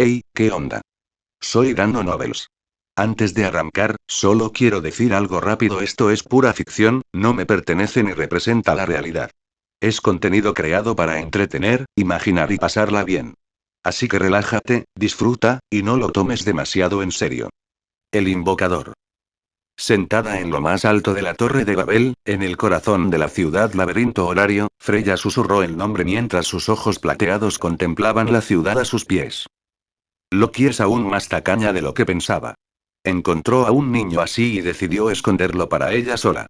Hey, ¿qué onda? Soy Dano Nobles. Antes de arrancar, solo quiero decir algo rápido: esto es pura ficción, no me pertenece ni representa la realidad. Es contenido creado para entretener, imaginar y pasarla bien. Así que relájate, disfruta, y no lo tomes demasiado en serio. El invocador. Sentada en lo más alto de la Torre de Babel, en el corazón de la ciudad laberinto horario, Freya susurró el nombre mientras sus ojos plateados contemplaban la ciudad a sus pies. Loki es aún más tacaña de lo que pensaba. Encontró a un niño así y decidió esconderlo para ella sola.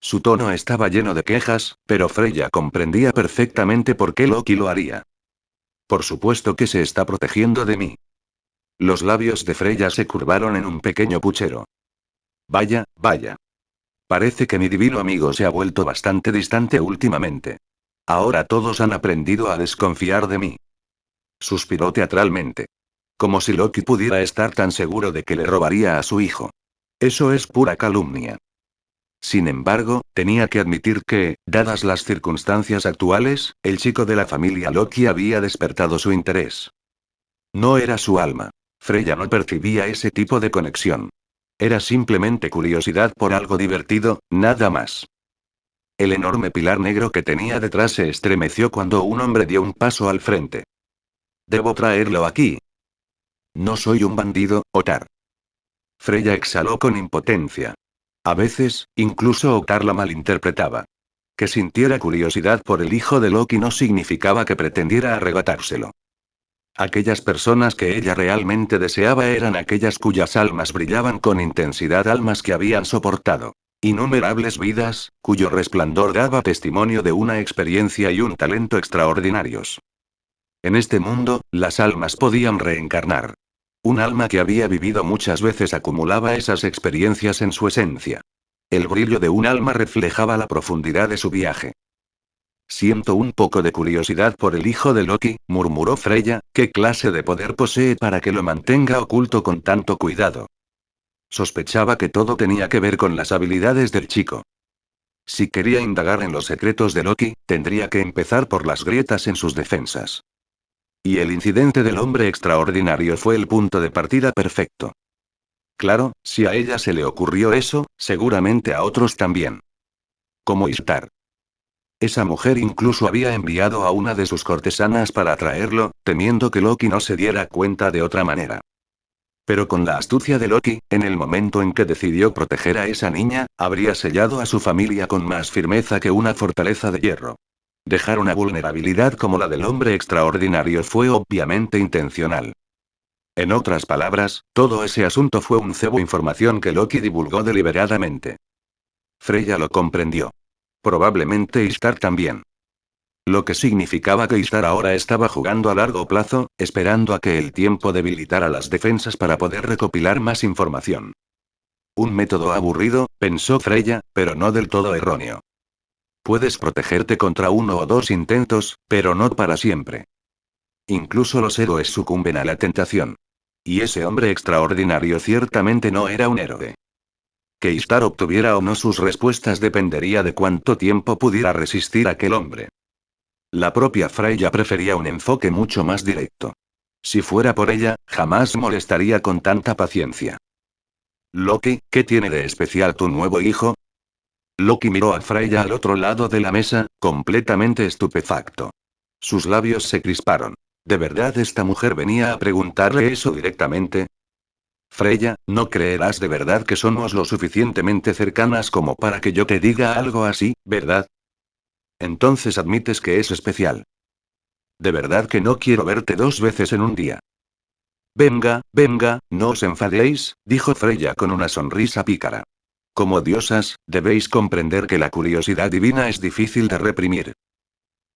Su tono estaba lleno de quejas, pero Freya comprendía perfectamente por qué Loki lo haría. Por supuesto que se está protegiendo de mí. Los labios de Freya se curvaron en un pequeño puchero. Vaya, vaya. Parece que mi divino amigo se ha vuelto bastante distante últimamente. Ahora todos han aprendido a desconfiar de mí. Suspiró teatralmente. Como si Loki pudiera estar tan seguro de que le robaría a su hijo. Eso es pura calumnia. Sin embargo, tenía que admitir que, dadas las circunstancias actuales, el chico de la familia Loki había despertado su interés. No era su alma. Freya no percibía ese tipo de conexión. Era simplemente curiosidad por algo divertido, nada más. El enorme pilar negro que tenía detrás se estremeció cuando un hombre dio un paso al frente. Debo traerlo aquí. No soy un bandido, Otar. Freya exhaló con impotencia. A veces, incluso Otar la malinterpretaba. Que sintiera curiosidad por el hijo de Loki no significaba que pretendiera arrebatárselo. Aquellas personas que ella realmente deseaba eran aquellas cuyas almas brillaban con intensidad, almas que habían soportado innumerables vidas, cuyo resplandor daba testimonio de una experiencia y un talento extraordinarios. En este mundo, las almas podían reencarnar. Un alma que había vivido muchas veces acumulaba esas experiencias en su esencia. El brillo de un alma reflejaba la profundidad de su viaje. Siento un poco de curiosidad por el hijo de Loki, murmuró Freya. ¿Qué clase de poder posee para que lo mantenga oculto con tanto cuidado? Sospechaba que todo tenía que ver con las habilidades del chico. Si quería indagar en los secretos de Loki, tendría que empezar por las grietas en sus defensas. Y el incidente del hombre extraordinario fue el punto de partida perfecto. Claro, si a ella se le ocurrió eso, seguramente a otros también. Como Ishtar. Esa mujer incluso había enviado a una de sus cortesanas para traerlo, temiendo que Loki no se diera cuenta de otra manera. Pero con la astucia de Loki, en el momento en que decidió proteger a esa niña, habría sellado a su familia con más firmeza que una fortaleza de hierro. Dejar una vulnerabilidad como la del hombre extraordinario fue obviamente intencional. En otras palabras, todo ese asunto fue un cebo información que Loki divulgó deliberadamente. Freya lo comprendió. Probablemente Ishtar también. Lo que significaba que Ishtar ahora estaba jugando a largo plazo, esperando a que el tiempo debilitara las defensas para poder recopilar más información. Un método aburrido, pensó Freya, pero no del todo erróneo. Puedes protegerte contra uno o dos intentos, pero no para siempre. Incluso los héroes sucumben a la tentación. Y ese hombre extraordinario ciertamente no era un héroe. Que Ishtar obtuviera o no sus respuestas dependería de cuánto tiempo pudiera resistir aquel hombre. La propia Freya prefería un enfoque mucho más directo. Si fuera por ella, jamás molestaría con tanta paciencia. Loki, ¿qué tiene de especial tu nuevo hijo? Loki miró a Freya al otro lado de la mesa, completamente estupefacto. Sus labios se crisparon. ¿De verdad esta mujer venía a preguntarle eso directamente? Freya, no creerás de verdad que somos lo suficientemente cercanas como para que yo te diga algo así, ¿verdad? Entonces admites que es especial. De verdad que no quiero verte dos veces en un día. Venga, venga, no os enfadéis, dijo Freya con una sonrisa pícara. Como diosas, debéis comprender que la curiosidad divina es difícil de reprimir.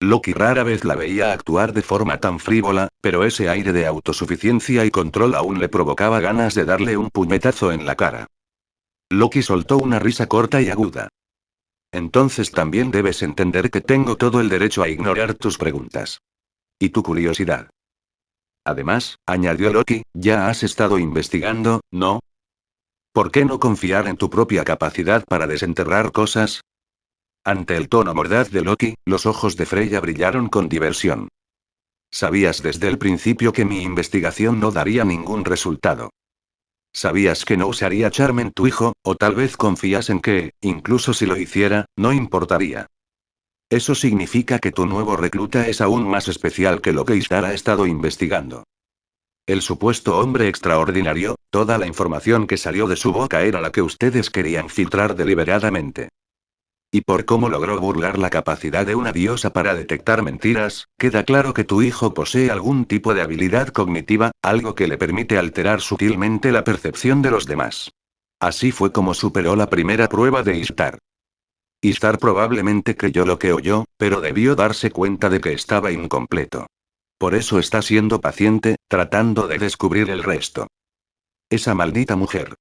Loki rara vez la veía actuar de forma tan frívola, pero ese aire de autosuficiencia y control aún le provocaba ganas de darle un puñetazo en la cara. Loki soltó una risa corta y aguda. Entonces también debes entender que tengo todo el derecho a ignorar tus preguntas. Y tu curiosidad. Además, añadió Loki, ya has estado investigando, ¿no? ¿Por qué no confiar en tu propia capacidad para desenterrar cosas? Ante el tono mordaz de Loki, los ojos de Freya brillaron con diversión. Sabías desde el principio que mi investigación no daría ningún resultado. Sabías que no usaría Charmen tu hijo, o tal vez confías en que, incluso si lo hiciera, no importaría. Eso significa que tu nuevo recluta es aún más especial que lo que Ishtar ha estado investigando. El supuesto hombre extraordinario, toda la información que salió de su boca era la que ustedes querían filtrar deliberadamente. Y por cómo logró burlar la capacidad de una diosa para detectar mentiras, queda claro que tu hijo posee algún tipo de habilidad cognitiva, algo que le permite alterar sutilmente la percepción de los demás. Así fue como superó la primera prueba de Ishtar. Ishtar probablemente creyó lo que oyó, pero debió darse cuenta de que estaba incompleto. Por eso está siendo paciente, tratando de descubrir el resto. Esa maldita mujer.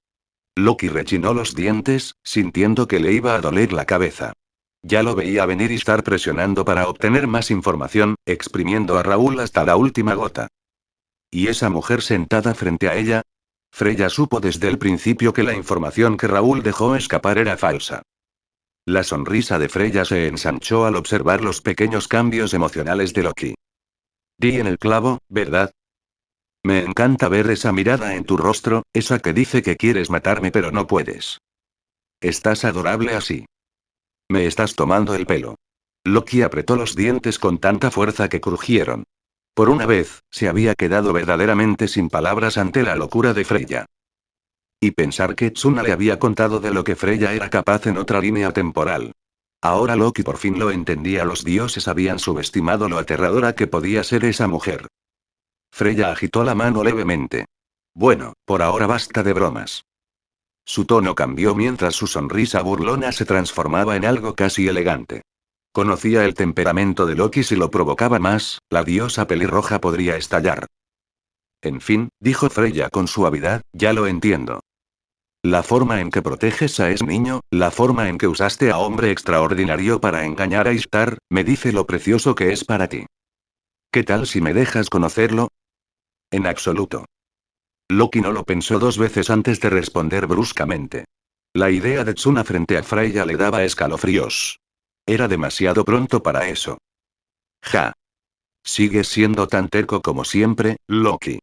Loki rechinó los dientes, sintiendo que le iba a doler la cabeza. Ya lo veía venir y estar presionando para obtener más información, exprimiendo a Raúl hasta la última gota. ¿Y esa mujer sentada frente a ella? Freya supo desde el principio que la información que Raúl dejó escapar era falsa. La sonrisa de Freya se ensanchó al observar los pequeños cambios emocionales de Loki. Di en el clavo, ¿verdad? Me encanta ver esa mirada en tu rostro, esa que dice que quieres matarme pero no puedes. Estás adorable así. Me estás tomando el pelo. Loki apretó los dientes con tanta fuerza que crujieron. Por una vez, se había quedado verdaderamente sin palabras ante la locura de Freya. Y pensar que Tsuna le había contado de lo que Freya era capaz en otra línea temporal. Ahora Loki por fin lo entendía, los dioses habían subestimado lo aterradora que podía ser esa mujer. Freya agitó la mano levemente. Bueno, por ahora basta de bromas. Su tono cambió mientras su sonrisa burlona se transformaba en algo casi elegante. Conocía el temperamento de Loki, si lo provocaba más, la diosa pelirroja podría estallar. En fin, dijo Freya con suavidad, ya lo entiendo. La forma en que proteges a ese niño, la forma en que usaste a hombre extraordinario para engañar a Ishtar, me dice lo precioso que es para ti. ¿Qué tal si me dejas conocerlo? En absoluto. Loki no lo pensó dos veces antes de responder bruscamente. La idea de Tsuna frente a Freya le daba escalofríos. Era demasiado pronto para eso. Ja. Sigues siendo tan terco como siempre, Loki.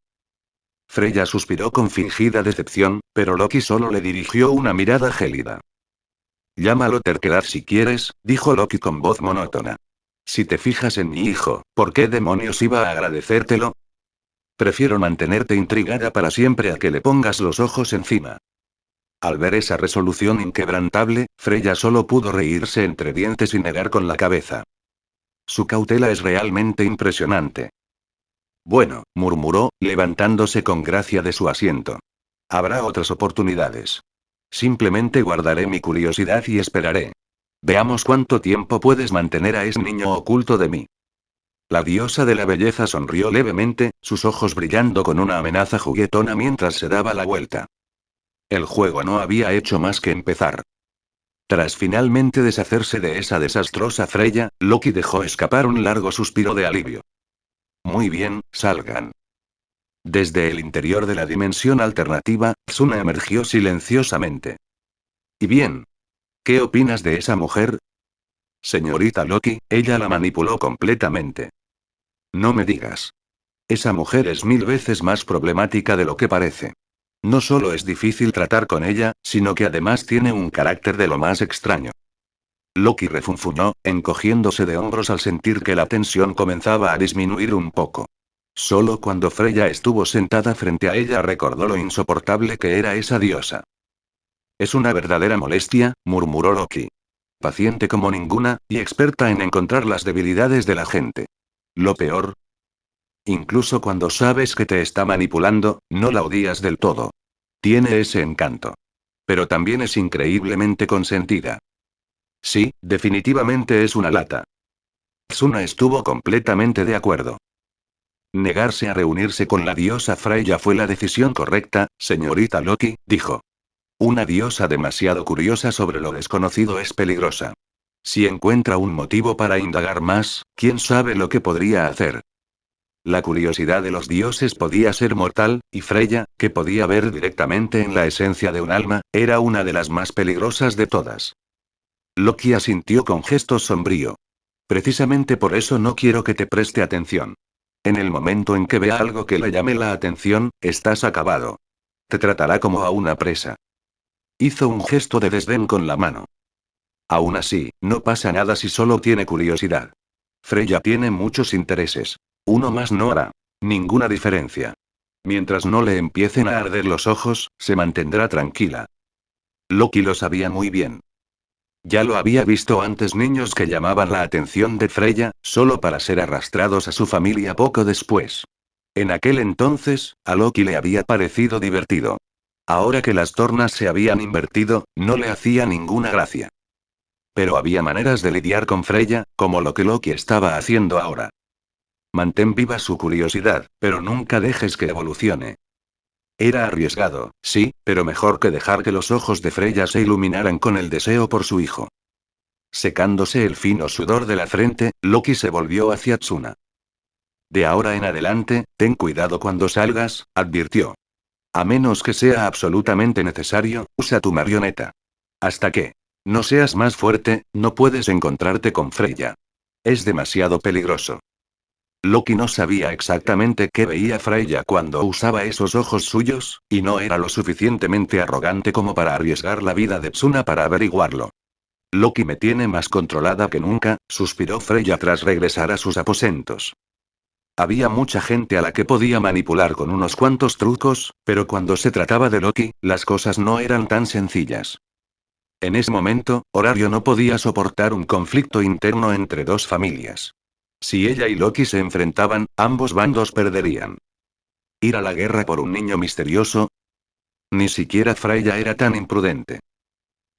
Freya suspiró con fingida decepción, pero Loki solo le dirigió una mirada gélida. Llámalo terquedad si quieres, dijo Loki con voz monótona. Si te fijas en mi hijo, ¿por qué demonios iba a agradecértelo? Prefiero mantenerte intrigada para siempre a que le pongas los ojos encima. Al ver esa resolución inquebrantable, Freya solo pudo reírse entre dientes y negar con la cabeza. Su cautela es realmente impresionante. Bueno, murmuró, levantándose con gracia de su asiento. Habrá otras oportunidades. Simplemente guardaré mi curiosidad y esperaré. Veamos cuánto tiempo puedes mantener a ese niño oculto de mí. La diosa de la belleza sonrió levemente, sus ojos brillando con una amenaza juguetona mientras se daba la vuelta. El juego no había hecho más que empezar. Tras finalmente deshacerse de esa desastrosa Freya, Loki dejó escapar un largo suspiro de alivio. Muy bien, salgan. Desde el interior de la dimensión alternativa, Tsuna emergió silenciosamente. ¿Y bien? ¿Qué opinas de esa mujer? Señorita Loki, ella la manipuló completamente. No me digas. Esa mujer es 1000 veces más problemática de lo que parece. No solo es difícil tratar con ella, sino que además tiene un carácter de lo más extraño. Loki refunfuñó, encogiéndose de hombros al sentir que la tensión comenzaba a disminuir un poco. Solo cuando Freya estuvo sentada frente a ella recordó lo insoportable que era esa diosa. Es una verdadera molestia, murmuró Loki. Paciente como ninguna, y experta en encontrar las debilidades de la gente. Lo peor, incluso cuando sabes que te está manipulando, no la odias del todo. Tiene ese encanto. Pero también es increíblemente consentida. Sí, definitivamente es una lata. Tsuna estuvo completamente de acuerdo. Negarse a reunirse con la diosa Freya fue la decisión correcta, señorita Loki, dijo. Una diosa demasiado curiosa sobre lo desconocido es peligrosa. Si encuentra un motivo para indagar más, quién sabe lo que podría hacer. La curiosidad de los dioses podía ser mortal, y Freya, que podía ver directamente en la esencia de un alma, era una de las más peligrosas de todas. Loki asintió con gesto sombrío. Precisamente por eso no quiero que te preste atención. En el momento en que vea algo que le llame la atención, estás acabado. Te tratará como a una presa. Hizo un gesto de desdén con la mano. Aún así, no pasa nada si solo tiene curiosidad. Freya tiene muchos intereses. Uno más no hará ninguna diferencia. Mientras no le empiecen a arder los ojos, se mantendrá tranquila. Loki lo sabía muy bien. Ya lo había visto antes, niños que llamaban la atención de Freya, solo para ser arrastrados a su familia poco después. En aquel entonces, a Loki le había parecido divertido. Ahora que las tornas se habían invertido, no le hacía ninguna gracia. Pero había maneras de lidiar con Freya, como lo que Loki estaba haciendo ahora. Mantén viva su curiosidad, pero nunca dejes que evolucione. Era arriesgado, sí, pero mejor que dejar que los ojos de Freya se iluminaran con el deseo por su hijo. Secándose el fino sudor de la frente, Loki se volvió hacia Tsuna. De ahora en adelante, ten cuidado cuando salgas, advirtió. A menos que sea absolutamente necesario, usa tu marioneta. Hasta que no seas más fuerte, no puedes encontrarte con Freya. Es demasiado peligroso. Loki no sabía exactamente qué veía Freya cuando usaba esos ojos suyos, y no era lo suficientemente arrogante como para arriesgar la vida de Tsuna para averiguarlo. Loki me tiene más controlada que nunca, suspiró Freya tras regresar a sus aposentos. Había mucha gente a la que podía manipular con unos cuantos trucos, pero cuando se trataba de Loki, las cosas no eran tan sencillas. En ese momento, Horario no podía soportar un conflicto interno entre dos familias. Si ella y Loki se enfrentaban, ambos bandos perderían. ¿Ir a la guerra por un niño misterioso? Ni siquiera Freya era tan imprudente.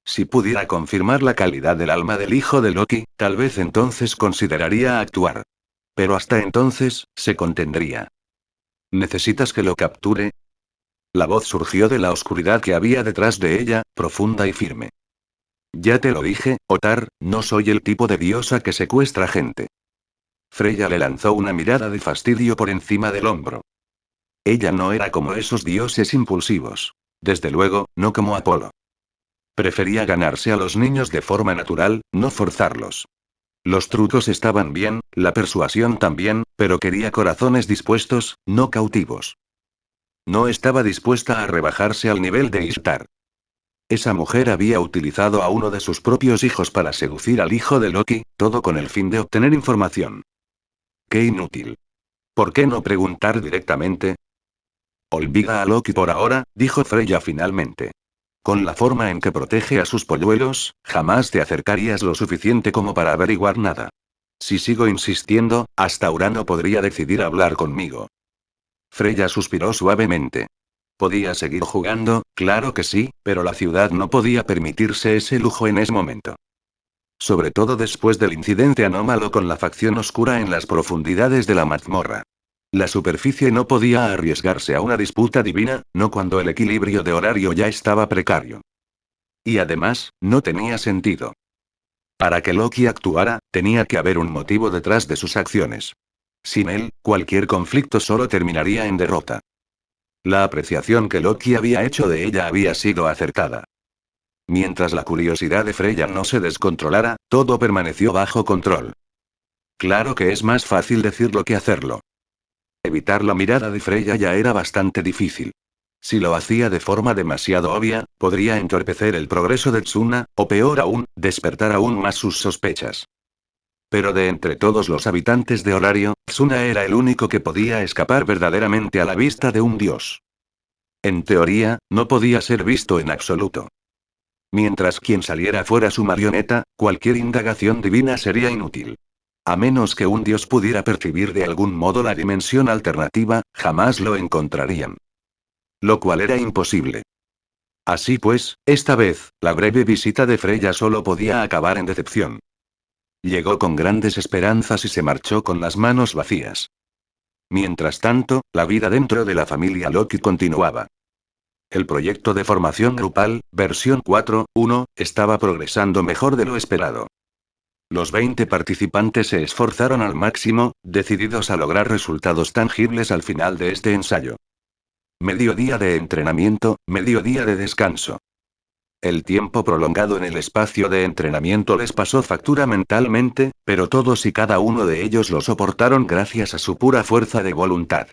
Si pudiera confirmar la calidad del alma del hijo de Loki, tal vez entonces consideraría actuar. Pero hasta entonces, se contendría. ¿Necesitas que lo capture? La voz surgió de la oscuridad que había detrás de ella, profunda y firme. Ya te lo dije, Otar, no soy el tipo de diosa que secuestra gente. Freya le lanzó una mirada de fastidio por encima del hombro. Ella no era como esos dioses impulsivos. Desde luego, no como Apolo. Prefería ganarse a los niños de forma natural, no forzarlos. Los trucos estaban bien, la persuasión también, pero quería corazones dispuestos, no cautivos. No estaba dispuesta a rebajarse al nivel de Ishtar. Esa mujer había utilizado a uno de sus propios hijos para seducir al hijo de Loki, todo con el fin de obtener información. ¡Qué inútil! ¿Por qué no preguntar directamente? Olvida a Loki por ahora, dijo Freya finalmente. Con la forma en que protege a sus polluelos, jamás te acercarías lo suficiente como para averiguar nada. Si sigo insistiendo, hasta Urano podría decidir hablar conmigo. Freya suspiró suavemente. Podía seguir jugando, claro que sí, pero la ciudad no podía permitirse ese lujo en ese momento. Sobre todo después del incidente anómalo con la facción oscura en las profundidades de la mazmorra. La superficie no podía arriesgarse a una disputa divina, no cuando el equilibrio de Horario ya estaba precario. Y además, no tenía sentido. Para que Loki actuara, tenía que haber un motivo detrás de sus acciones. Sin él, cualquier conflicto solo terminaría en derrota. La apreciación que Loki había hecho de ella había sido acertada. Mientras la curiosidad de Freya no se descontrolara, todo permaneció bajo control. Claro que es más fácil decirlo que hacerlo. Evitar la mirada de Freya ya era bastante difícil. Si lo hacía de forma demasiado obvia, podría entorpecer el progreso de Tsuna, o peor aún, despertar aún más sus sospechas. Pero de entre todos los habitantes de Horario, Tsuna era el único que podía escapar verdaderamente a la vista de un dios. En teoría, no podía ser visto en absoluto. Mientras quien saliera fuera su marioneta, cualquier indagación divina sería inútil. A menos que un dios pudiera percibir de algún modo la dimensión alternativa, jamás lo encontrarían. Lo cual era imposible. Así pues, esta vez, la breve visita de Freya solo podía acabar en decepción. Llegó con grandes esperanzas y se marchó con las manos vacías. Mientras tanto, la vida dentro de la familia Loki continuaba. El proyecto de formación grupal, versión 4.1, estaba progresando mejor de lo esperado. Los 20 participantes se esforzaron al máximo, decididos a lograr resultados tangibles al final de este ensayo. Medio día de entrenamiento, medio día de descanso. El tiempo prolongado en el espacio de entrenamiento les pasó factura mentalmente, pero todos y cada uno de ellos lo soportaron gracias a su pura fuerza de voluntad.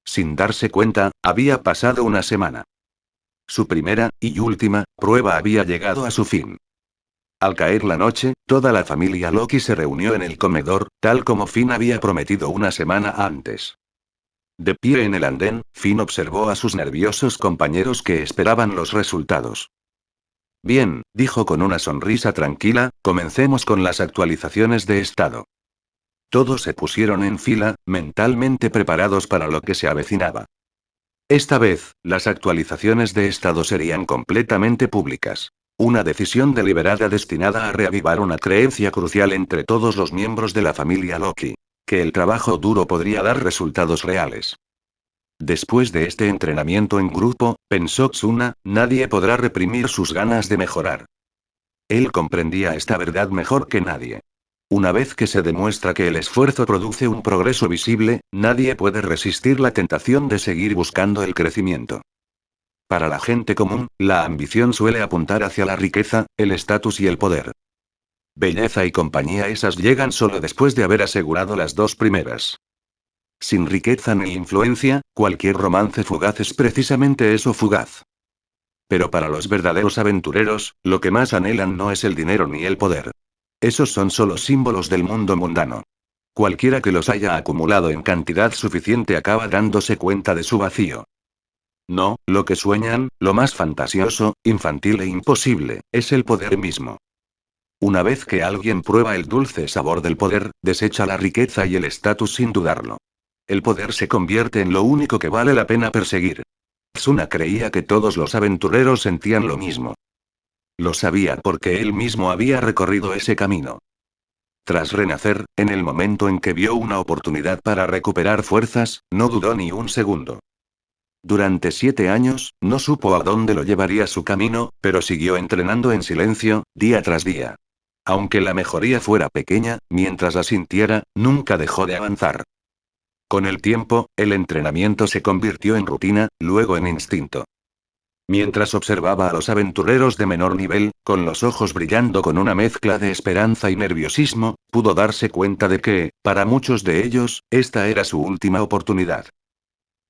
Sin darse cuenta, había pasado una semana. Su primera, y última, prueba había llegado a su fin. Al caer la noche, toda la familia Loki se reunió en el comedor, tal como Finn había prometido una semana antes. De pie en el andén, Finn observó a sus nerviosos compañeros que esperaban los resultados. Bien, dijo con una sonrisa tranquila, comencemos con las actualizaciones de estado. Todos se pusieron en fila, mentalmente preparados para lo que se avecinaba. Esta vez, las actualizaciones de estado serían completamente públicas. Una decisión deliberada destinada a reavivar una creencia crucial entre todos los miembros de la familia Loki: que el trabajo duro podría dar resultados reales. Después de este entrenamiento en grupo, pensó Tsuna, nadie podrá reprimir sus ganas de mejorar. Él comprendía esta verdad mejor que nadie. Una vez que se demuestra que el esfuerzo produce un progreso visible, nadie puede resistir la tentación de seguir buscando el crecimiento. Para la gente común, la ambición suele apuntar hacia la riqueza, el estatus y el poder. Belleza y compañía, esas llegan solo después de haber asegurado las dos primeras. Sin riqueza ni influencia, cualquier romance fugaz es precisamente eso, fugaz. Pero para los verdaderos aventureros, lo que más anhelan no es el dinero ni el poder. Esos son solo símbolos del mundo mundano. Cualquiera que los haya acumulado en cantidad suficiente acaba dándose cuenta de su vacío. No, lo que sueñan, lo más fantasioso, infantil e imposible, es el poder mismo. Una vez que alguien prueba el dulce sabor del poder, desecha la riqueza y el estatus sin dudarlo. El poder se convierte en lo único que vale la pena perseguir. Tsuna creía que todos los aventureros sentían lo mismo. Lo sabía porque él mismo había recorrido ese camino. Tras renacer, en el momento en que vio una oportunidad para recuperar fuerzas, no dudó ni un segundo. Durante 7 años, no supo a dónde lo llevaría su camino, pero siguió entrenando en silencio, día tras día. Aunque la mejoría fuera pequeña, mientras la sintiera, nunca dejó de avanzar. Con el tiempo, el entrenamiento se convirtió en rutina, luego en instinto. Mientras observaba a los aventureros de menor nivel, con los ojos brillando con una mezcla de esperanza y nerviosismo, pudo darse cuenta de que, para muchos de ellos, esta era su última oportunidad.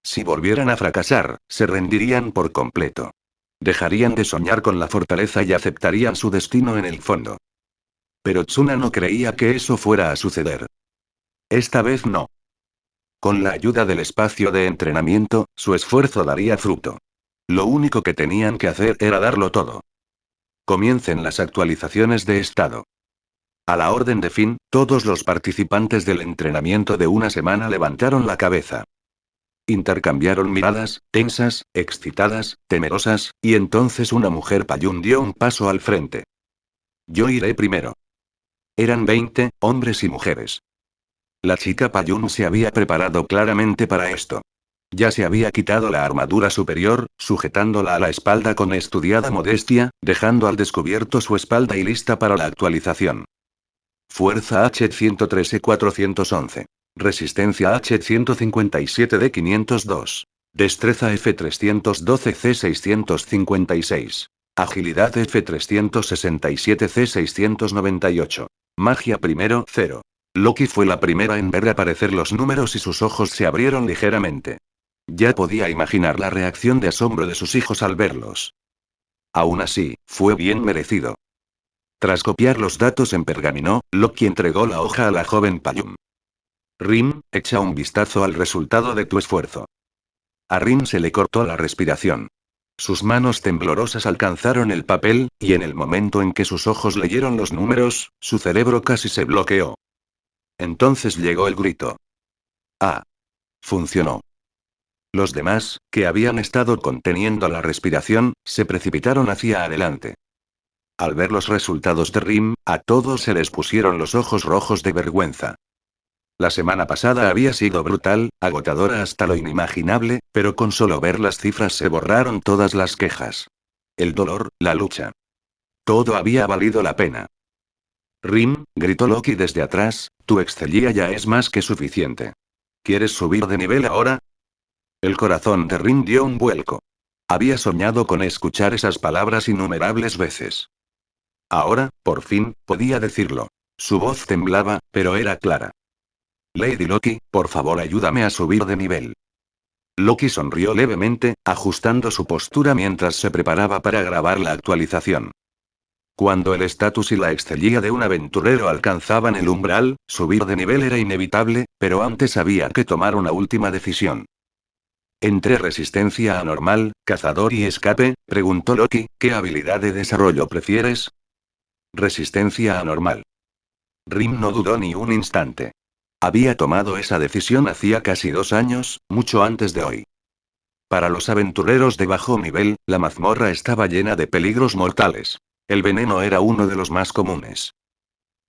Si volvieran a fracasar, se rendirían por completo. Dejarían de soñar con la fortaleza y aceptarían su destino en el fondo. Pero Tsuna no creía que eso fuera a suceder. Esta vez no. Con la ayuda del espacio de entrenamiento, su esfuerzo daría fruto. Lo único que tenían que hacer era darlo todo. Comiencen las actualizaciones de estado. A la orden de Finn, todos los participantes del entrenamiento de una semana levantaron la cabeza. Intercambiaron miradas, tensas, excitadas, temerosas, y entonces una mujer Payún dio un paso al frente. Yo iré primero. Eran 20, hombres y mujeres. La chica Payún se había preparado claramente para esto. Ya se había quitado la armadura superior, sujetándola a la espalda con estudiada modestia, dejando al descubierto su espalda y lista para la actualización. Fuerza H113-411. Resistencia H157-D502. Destreza F312-C656. Agilidad F367-C698. Magia primero 0. Loki fue la primera en ver aparecer los números y sus ojos se abrieron ligeramente. Ya podía imaginar la reacción de asombro de sus hijos al verlos. Aún así, fue bien merecido. Tras copiar los datos en pergamino, Loki entregó la hoja a la joven Payún. Rim, echa un vistazo al resultado de tu esfuerzo. A Rim se le cortó la respiración. Sus manos temblorosas alcanzaron el papel, y en el momento en que sus ojos leyeron los números, su cerebro casi se bloqueó. Entonces llegó el grito. ¡Ah! Funcionó. Los demás, que habían estado conteniendo la respiración, se precipitaron hacia adelante. Al ver los resultados de Rim, a todos se les pusieron los ojos rojos de vergüenza. La semana pasada había sido brutal, agotadora hasta lo inimaginable, pero con solo ver las cifras se borraron todas las quejas. El dolor, la lucha. Todo había valido la pena. Rim, gritó Loki desde atrás, tu excelía ya es más que suficiente. ¿Quieres subir de nivel ahora? El corazón de Rim dio un vuelco. Había soñado con escuchar esas palabras innumerables veces. Ahora, por fin, podía decirlo. Su voz temblaba, pero era clara. Lady Loki, por favor ayúdame a subir de nivel. Loki sonrió levemente, ajustando su postura mientras se preparaba para grabar la actualización. Cuando el estatus y la excelencia de un aventurero alcanzaban el umbral, subir de nivel era inevitable, pero antes había que tomar una última decisión. ¿Entre resistencia a normal, cazador y escape? Preguntó Loki, ¿qué habilidad de desarrollo prefieres? Resistencia a normal. Rim no dudó ni un instante. Había tomado esa decisión hacía casi 2 años, mucho antes de hoy. Para los aventureros de bajo nivel, la mazmorra estaba llena de peligros mortales. El veneno era uno de los más comunes.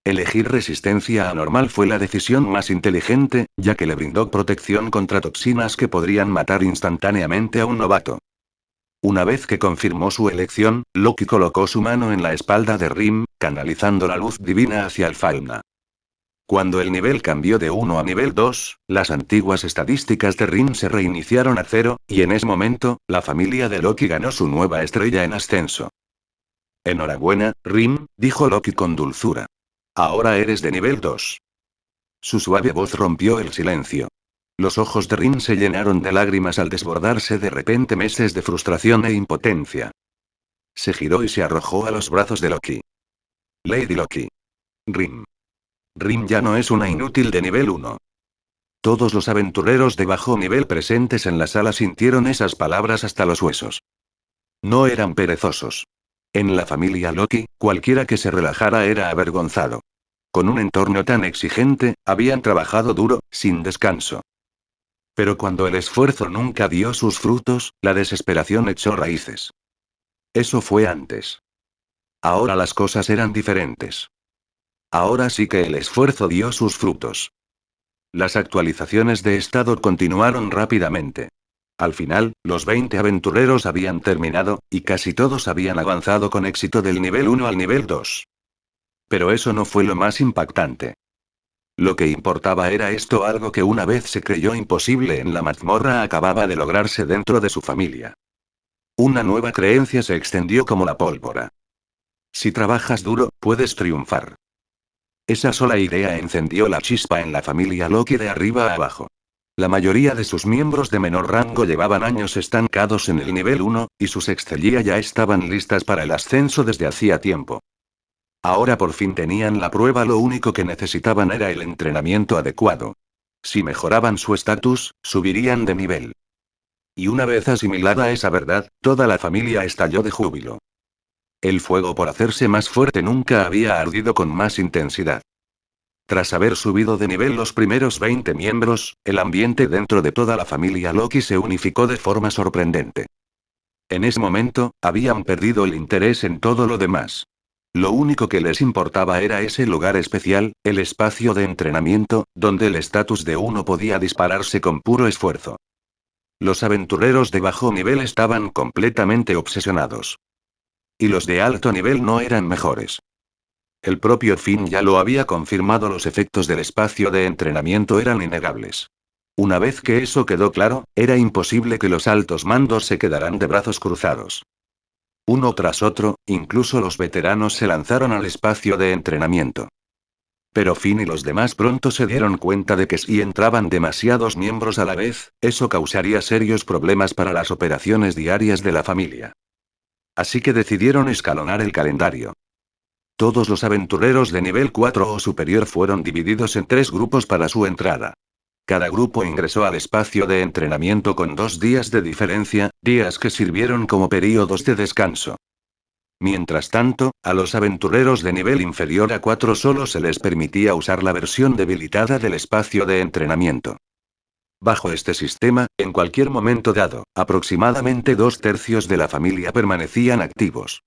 Elegir resistencia anormal fue la decisión más inteligente, ya que le brindó protección contra toxinas que podrían matar instantáneamente a un novato. Una vez que confirmó su elección, Loki colocó su mano en la espalda de Rim, canalizando la luz divina hacia el fauna. Cuando el nivel cambió de 1 a nivel 2, las antiguas estadísticas de Rim se reiniciaron a 0, y en ese momento, la familia de Loki ganó su nueva estrella en ascenso. Enhorabuena, Rim, dijo Loki con dulzura. Ahora eres de nivel 2. Su suave voz rompió el silencio. Los ojos de Rim se llenaron de lágrimas al desbordarse de repente meses de frustración e impotencia. Se giró y se arrojó a los brazos de Loki. Lady Loki. Rim. Rim ya no es una inútil de nivel 1. Todos los aventureros de bajo nivel presentes en la sala sintieron esas palabras hasta los huesos. No eran perezosos. En la familia Loki, cualquiera que se relajara era avergonzado. Con un entorno tan exigente, habían trabajado duro, sin descanso. Pero cuando el esfuerzo nunca dio sus frutos, la desesperación echó raíces. Eso fue antes. Ahora las cosas eran diferentes. Ahora sí que el esfuerzo dio sus frutos. Las actualizaciones de estado continuaron rápidamente. Al final, los 20 aventureros habían terminado, y casi todos habían avanzado con éxito del nivel 1 al nivel 2. Pero eso no fue lo más impactante. Lo que importaba era esto, algo que una vez se creyó imposible en la mazmorra acababa de lograrse dentro de su familia. Una nueva creencia se extendió como la pólvora. Si trabajas duro, puedes triunfar. Esa sola idea encendió la chispa en la familia Loki de arriba a abajo. La mayoría de sus miembros de menor rango llevaban años estancados en el nivel 1, y sus excellias ya estaban listas para el ascenso desde hacía tiempo. Ahora por fin tenían la prueba, lo único que necesitaban era el entrenamiento adecuado. Si mejoraban su estatus, subirían de nivel. Y una vez asimilada esa verdad, toda la familia estalló de júbilo. El fuego por hacerse más fuerte nunca había ardido con más intensidad. Tras haber subido de nivel los primeros 20 miembros, el ambiente dentro de toda la familia Loki se unificó de forma sorprendente. En ese momento, habían perdido el interés en todo lo demás. Lo único que les importaba era ese lugar especial, el espacio de entrenamiento, donde el estatus de uno podía dispararse con puro esfuerzo. Los aventureros de bajo nivel estaban completamente obsesionados. Y los de alto nivel no eran mejores. El propio Finn ya lo había confirmado, los efectos del espacio de entrenamiento eran innegables. Una vez que eso quedó claro, era imposible que los altos mandos se quedaran de brazos cruzados. Uno tras otro, incluso los veteranos se lanzaron al espacio de entrenamiento. Pero Finn y los demás pronto se dieron cuenta de que si entraban demasiados miembros a la vez, eso causaría serios problemas para las operaciones diarias de la familia. Así que decidieron escalonar el calendario. Todos los aventureros de nivel 4 o superior fueron divididos en 3 grupos para su entrada. Cada grupo ingresó al espacio de entrenamiento con 2 días de diferencia, días que sirvieron como períodos de descanso. Mientras tanto, a los aventureros de nivel inferior a 4 solo se les permitía usar la versión debilitada del espacio de entrenamiento. Bajo este sistema, en cualquier momento dado, aproximadamente 2/3 de la familia permanecían activos.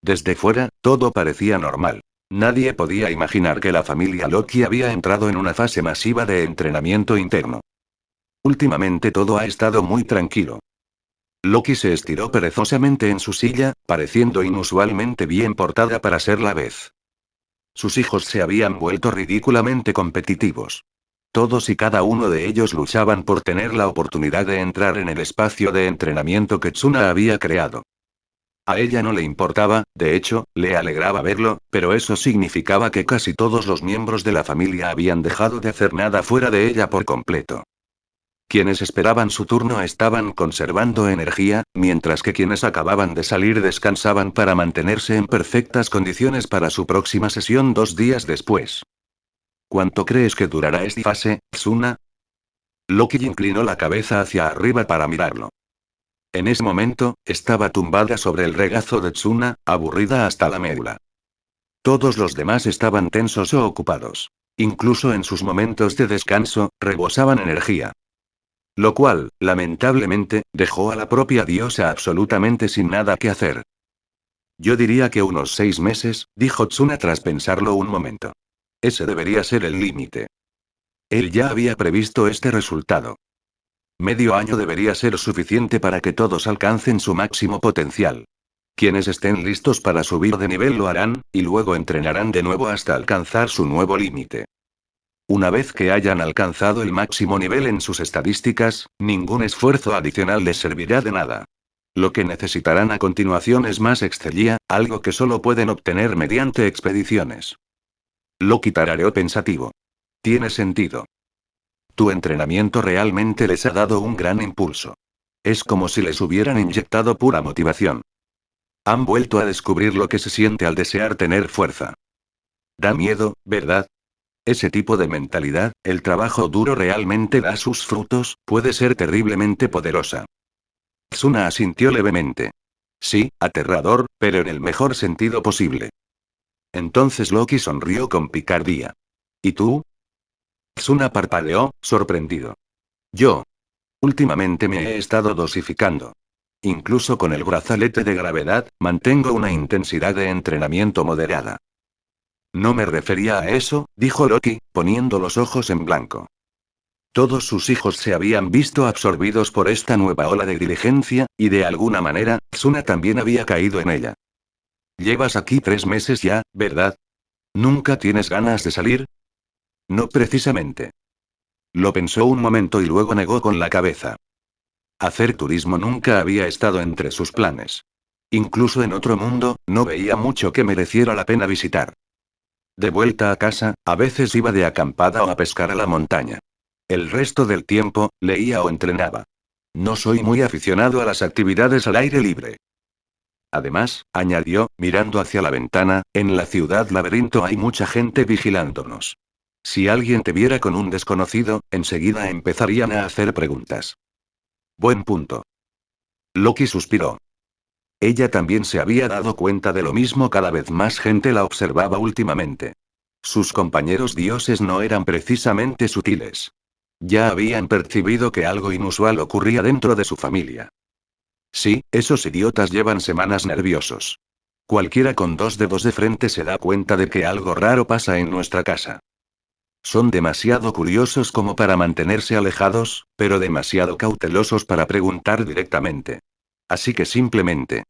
Desde fuera, todo parecía normal. Nadie podía imaginar que la familia Loki había entrado en una fase masiva de entrenamiento interno. Últimamente todo ha estado muy tranquilo. Loki se estiró perezosamente en su silla, pareciendo inusualmente bien portada para ser la vez. Sus hijos se habían vuelto ridículamente competitivos. Todos y cada uno de ellos luchaban por tener la oportunidad de entrar en el espacio de entrenamiento que Tsuna había creado. A ella no le importaba, de hecho, le alegraba verlo, pero eso significaba que casi todos los miembros de la familia habían dejado de hacer nada fuera de ella por completo. Quienes esperaban su turno estaban conservando energía, mientras que quienes acababan de salir descansaban para mantenerse en perfectas condiciones para su próxima sesión 2 días después. ¿Cuánto crees que durará esta fase, Tsuna? Loki inclinó la cabeza hacia arriba para mirarlo. En ese momento, estaba tumbada sobre el regazo de Tsuna, aburrida hasta la médula. Todos los demás estaban tensos o ocupados. Incluso en sus momentos de descanso, rebosaban energía. Lo cual, lamentablemente, dejó a la propia diosa absolutamente sin nada que hacer. Yo diría que unos 6 meses, dijo Tsuna tras pensarlo un momento. Ese debería ser el límite. Él ya había previsto este resultado. Medio año debería ser suficiente para que todos alcancen su máximo potencial. Quienes estén listos para subir de nivel lo harán, y luego entrenarán de nuevo hasta alcanzar su nuevo límite. Una vez que hayan alcanzado el máximo nivel en sus estadísticas, ningún esfuerzo adicional les servirá de nada. Lo que necesitarán a continuación es más excelia, algo que solo pueden obtener mediante expediciones. Loki tarareó pensativo. Tiene sentido. Tu entrenamiento realmente les ha dado un gran impulso. Es como si les hubieran inyectado pura motivación. Han vuelto a descubrir lo que se siente al desear tener fuerza. Da miedo, ¿verdad? Ese tipo de mentalidad, el trabajo duro realmente da sus frutos, puede ser terriblemente poderosa. Tsuna asintió levemente. Sí, aterrador, pero en el mejor sentido posible. Entonces Loki sonrió con picardía. ¿Y tú? Tsuna parpadeó, sorprendido. Yo. Últimamente me he estado dosificando. Incluso con el brazalete de gravedad, mantengo una intensidad de entrenamiento moderada. No me refería a eso, dijo Loki, poniendo los ojos en blanco. Todos sus hijos se habían visto absorbidos por esta nueva ola de diligencia, y de alguna manera, Tsuna también había caído en ella. Llevas aquí 3 meses ya, ¿verdad? ¿Nunca tienes ganas de salir? No precisamente. Lo pensó un momento y luego negó con la cabeza. Hacer turismo nunca había estado entre sus planes. Incluso en otro mundo, no veía mucho que mereciera la pena visitar. De vuelta a casa, a veces iba de acampada o a pescar a la montaña. El resto del tiempo, leía o entrenaba. No soy muy aficionado a las actividades al aire libre. Además, añadió, mirando hacia la ventana, en la ciudad laberinto hay mucha gente vigilándonos. Si alguien te viera con un desconocido, enseguida empezarían a hacer preguntas. Buen punto. Loki suspiró. Ella también se había dado cuenta de lo mismo, cada vez más gente la observaba últimamente. Sus compañeros dioses no eran precisamente sutiles. Ya habían percibido que algo inusual ocurría dentro de su familia. Sí, esos idiotas llevan semanas nerviosos. Cualquiera con 2 dedos de frente se da cuenta de que algo raro pasa en nuestra casa. Son demasiado curiosos como para mantenerse alejados, pero demasiado cautelosos para preguntar directamente. Así que simplemente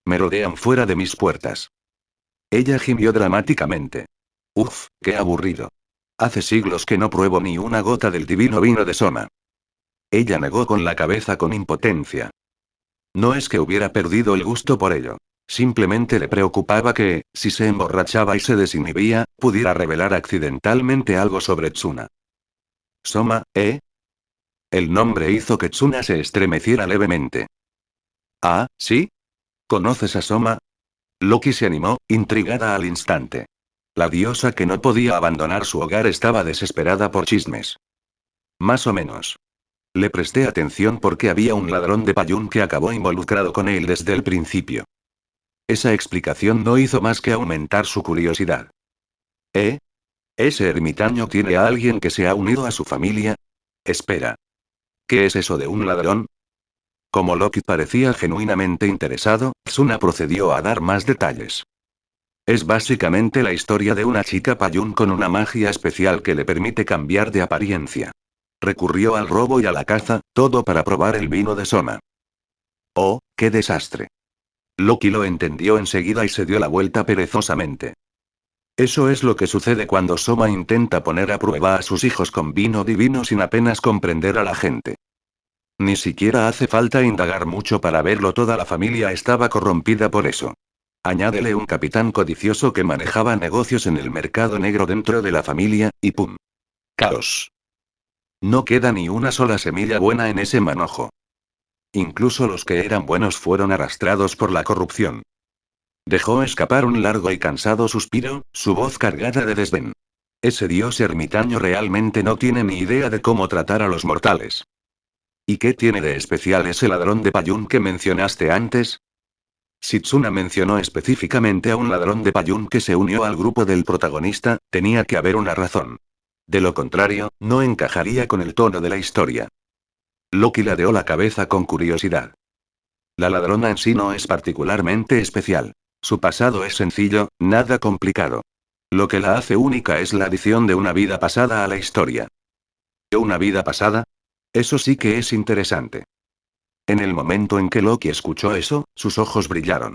me rodean fuera de mis puertas. Ella gimió dramáticamente. Uf, qué aburrido. Hace siglos que no pruebo ni una gota del divino vino de Soma. Ella negó con la cabeza con impotencia. No es que hubiera perdido el gusto por ello. Simplemente le preocupaba que, si se emborrachaba y se desinhibía, pudiera revelar accidentalmente algo sobre Tsuna. Soma, ¿eh? El nombre hizo que Tsuna se estremeciera levemente. Ah, ¿sí? ¿Conoces a Soma? Loki se animó, intrigada al instante. La diosa que no podía abandonar su hogar estaba desesperada por chismes. Más o menos. Le presté atención porque había un ladrón de Payún que acabó involucrado con él desde el principio. Esa explicación no hizo más que aumentar su curiosidad. ¿Eh? ¿Ese ermitaño tiene a alguien que se ha unido a su familia? Espera. ¿Qué es eso de un ladrón? Como Loki parecía genuinamente interesado, Tsuna procedió a dar más detalles. Es básicamente la historia de una chica Payún con una magia especial que le permite cambiar de apariencia. Recurrió al robo y a la caza, todo para probar el vino de Soma. ¡Oh, qué desastre! Loki lo entendió enseguida y se dio la vuelta perezosamente. Eso es lo que sucede cuando Soma intenta poner a prueba a sus hijos con vino divino sin apenas comprender a la gente. Ni siquiera hace falta indagar mucho para verlo, toda la familia estaba corrompida por eso. Añádele un capitán codicioso que manejaba negocios en el mercado negro dentro de la familia, y ¡pum! Caos. No queda ni una sola semilla buena en ese manojo. Incluso los que eran buenos fueron arrastrados por la corrupción. Dejó escapar un largo y cansado suspiro, su voz cargada de desdén. Ese dios ermitaño realmente no tiene ni idea de cómo tratar a los mortales. ¿Y qué tiene de especial ese ladrón de Payún que mencionaste antes? Si Tsuna mencionó específicamente a un ladrón de Payún que se unió al grupo del protagonista, tenía que haber una razón. De lo contrario, no encajaría con el tono de la historia. Loki ladeó la cabeza con curiosidad. La ladrona en sí no es particularmente especial. Su pasado es sencillo, nada complicado. Lo que la hace única es la adición de una vida pasada a la historia. ¿Una vida pasada? Eso sí que es interesante. En el momento en que Loki escuchó eso, sus ojos brillaron.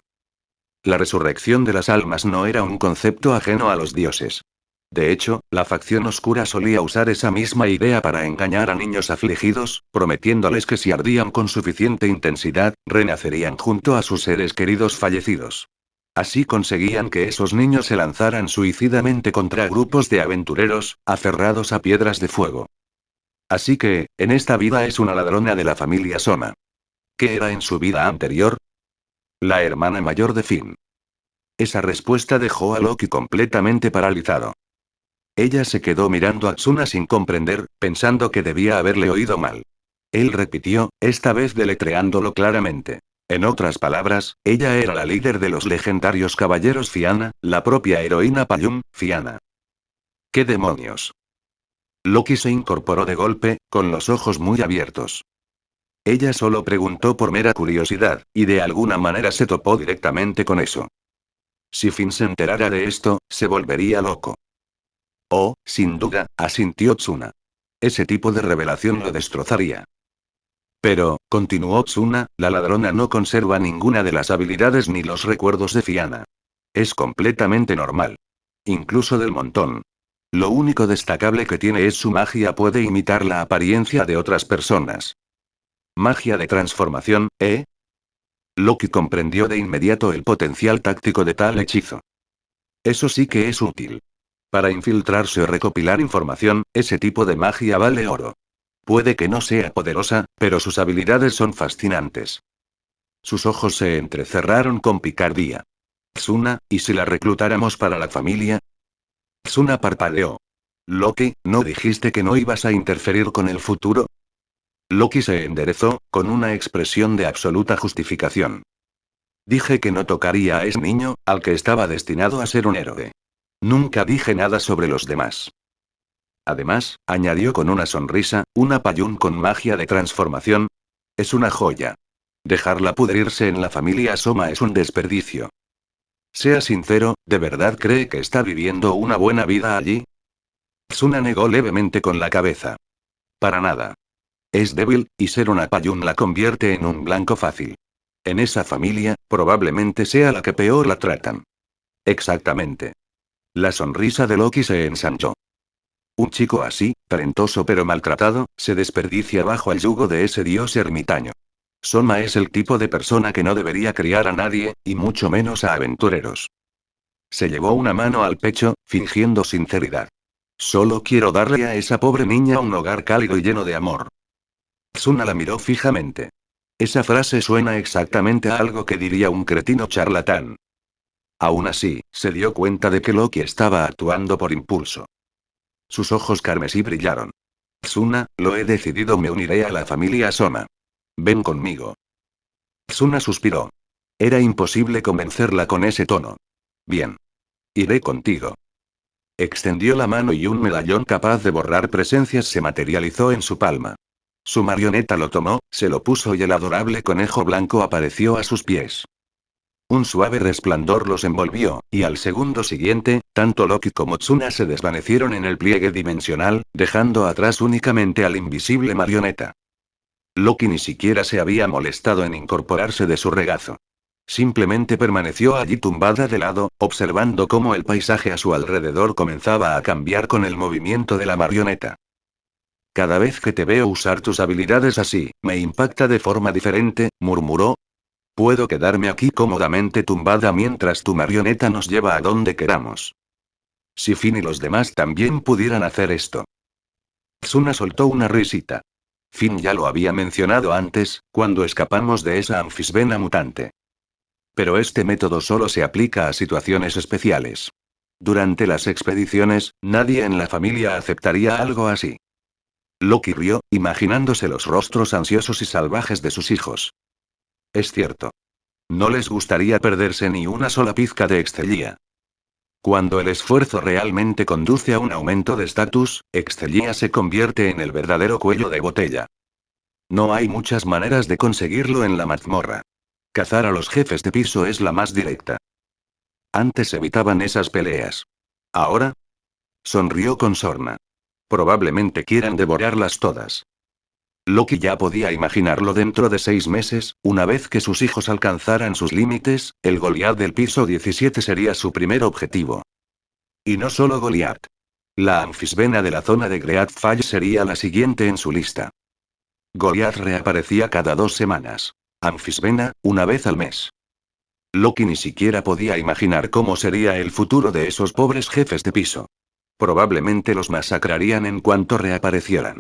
La resurrección de las almas no era un concepto ajeno a los dioses. De hecho, la facción oscura solía usar esa misma idea para engañar a niños afligidos, prometiéndoles que si ardían con suficiente intensidad, renacerían junto a sus seres queridos fallecidos. Así conseguían que esos niños se lanzaran suicidamente contra grupos de aventureros, aferrados a piedras de fuego. Así que, en esta vida es una ladrona de la familia Soma. ¿Qué era en su vida anterior? La hermana mayor de Finn. Esa respuesta dejó a Loki completamente paralizado. Ella se quedó mirando a Tsuna sin comprender, pensando que debía haberle oído mal. Él repitió, esta vez deletreándolo claramente. En otras palabras, ella era la líder de los legendarios caballeros Fianna, la propia heroína Payún, Fianna. ¿Qué demonios? Loki se incorporó de golpe, con los ojos muy abiertos. Ella solo preguntó por mera curiosidad, y de alguna manera se topó directamente con eso. Si Finn se enterara de esto, se volvería loco. Oh, sin duda, asintió Tsuna. Ese tipo de revelación lo destrozaría. Pero, continuó Tsuna, la ladrona no conserva ninguna de las habilidades ni los recuerdos de Fianna. Es completamente normal. Incluso del montón. Lo único destacable que tiene es su magia, puede imitar la apariencia de otras personas. Magia de transformación, ¿eh? Loki comprendió de inmediato el potencial táctico de tal hechizo. Eso sí que es útil. Para infiltrarse o recopilar información, ese tipo de magia vale oro. Puede que no sea poderosa, pero sus habilidades son fascinantes. Sus ojos se entrecerraron con picardía. Tsuna, ¿y si la reclutáramos para la familia? Tsuna parpadeó. Loki, ¿no dijiste que no ibas a interferir con el futuro? Loki se enderezó, con una expresión de absoluta justificación. Dije que no tocaría a ese niño, al que estaba destinado a ser un héroe. Nunca dije nada sobre los demás. Además, añadió con una sonrisa, una Payún con magia de transformación. Es una joya. Dejarla pudrirse en la familia Soma es un desperdicio. Sea sincero, ¿de verdad cree que está viviendo una buena vida allí? Tsuna negó levemente con la cabeza. Para nada. Es débil, y ser una Payún la convierte en un blanco fácil. En esa familia, probablemente sea la que peor la tratan. Exactamente. La sonrisa de Loki se ensanchó. Un chico así, talentoso pero maltratado, se desperdicia bajo el yugo de ese dios ermitaño. Soma es el tipo de persona que no debería criar a nadie, y mucho menos a aventureros. Se llevó una mano al pecho, fingiendo sinceridad. Solo quiero darle a esa pobre niña un hogar cálido y lleno de amor. Tsuna la miró fijamente. Esa frase suena exactamente a algo que diría un cretino charlatán. Aún así, se dio cuenta de que Loki estaba actuando por impulso. Sus ojos carmesí brillaron. Tsuna, lo he decidido, me uniré a la familia Soma. Ven conmigo. Tsuna suspiró. Era imposible convencerla con ese tono. Bien. Iré contigo. Extendió la mano y un medallón capaz de borrar presencias se materializó en su palma. Su marioneta lo tomó, se lo puso y el adorable conejo blanco apareció a sus pies. Un suave resplandor los envolvió, y al segundo siguiente, tanto Loki como Tsuna se desvanecieron en el pliegue dimensional, dejando atrás únicamente al invisible marioneta. Loki ni siquiera se había molestado en incorporarse de su regazo. Simplemente permaneció allí tumbada de lado, observando cómo el paisaje a su alrededor comenzaba a cambiar con el movimiento de la marioneta. Cada vez que te veo usar tus habilidades así, me impacta de forma diferente, murmuró. Puedo quedarme aquí cómodamente tumbada mientras tu marioneta nos lleva a donde queramos. Si Finn y los demás también pudieran hacer esto. Tsuna soltó una risita. Finn ya lo había mencionado antes, cuando escapamos de esa anfisbena mutante. Pero este método solo se aplica a situaciones especiales. Durante las expediciones, nadie en la familia aceptaría algo así. Loki rió, imaginándose los rostros ansiosos y salvajes de sus hijos. Es cierto. No les gustaría perderse ni una sola pizca de Excelia. Cuando el esfuerzo realmente conduce a un aumento de estatus, Excelia se convierte en el verdadero cuello de botella. No hay muchas maneras de conseguirlo en la mazmorra. Cazar a los jefes de piso es la más directa. Antes evitaban esas peleas. ¿Ahora? Sonrió con sorna. Probablemente quieran devorarlas todas. Loki ya podía imaginarlo dentro de 6 meses, una vez que sus hijos alcanzaran sus límites, el Goliat del piso 17 sería su primer objetivo. Y no solo Goliat. La anfisbena de la zona de Great Fall sería la siguiente en su lista. Goliat reaparecía cada 2 semanas. Anfisbena, una vez al mes. Loki ni siquiera podía imaginar cómo sería el futuro de esos pobres jefes de piso. Probablemente los masacrarían en cuanto reaparecieran.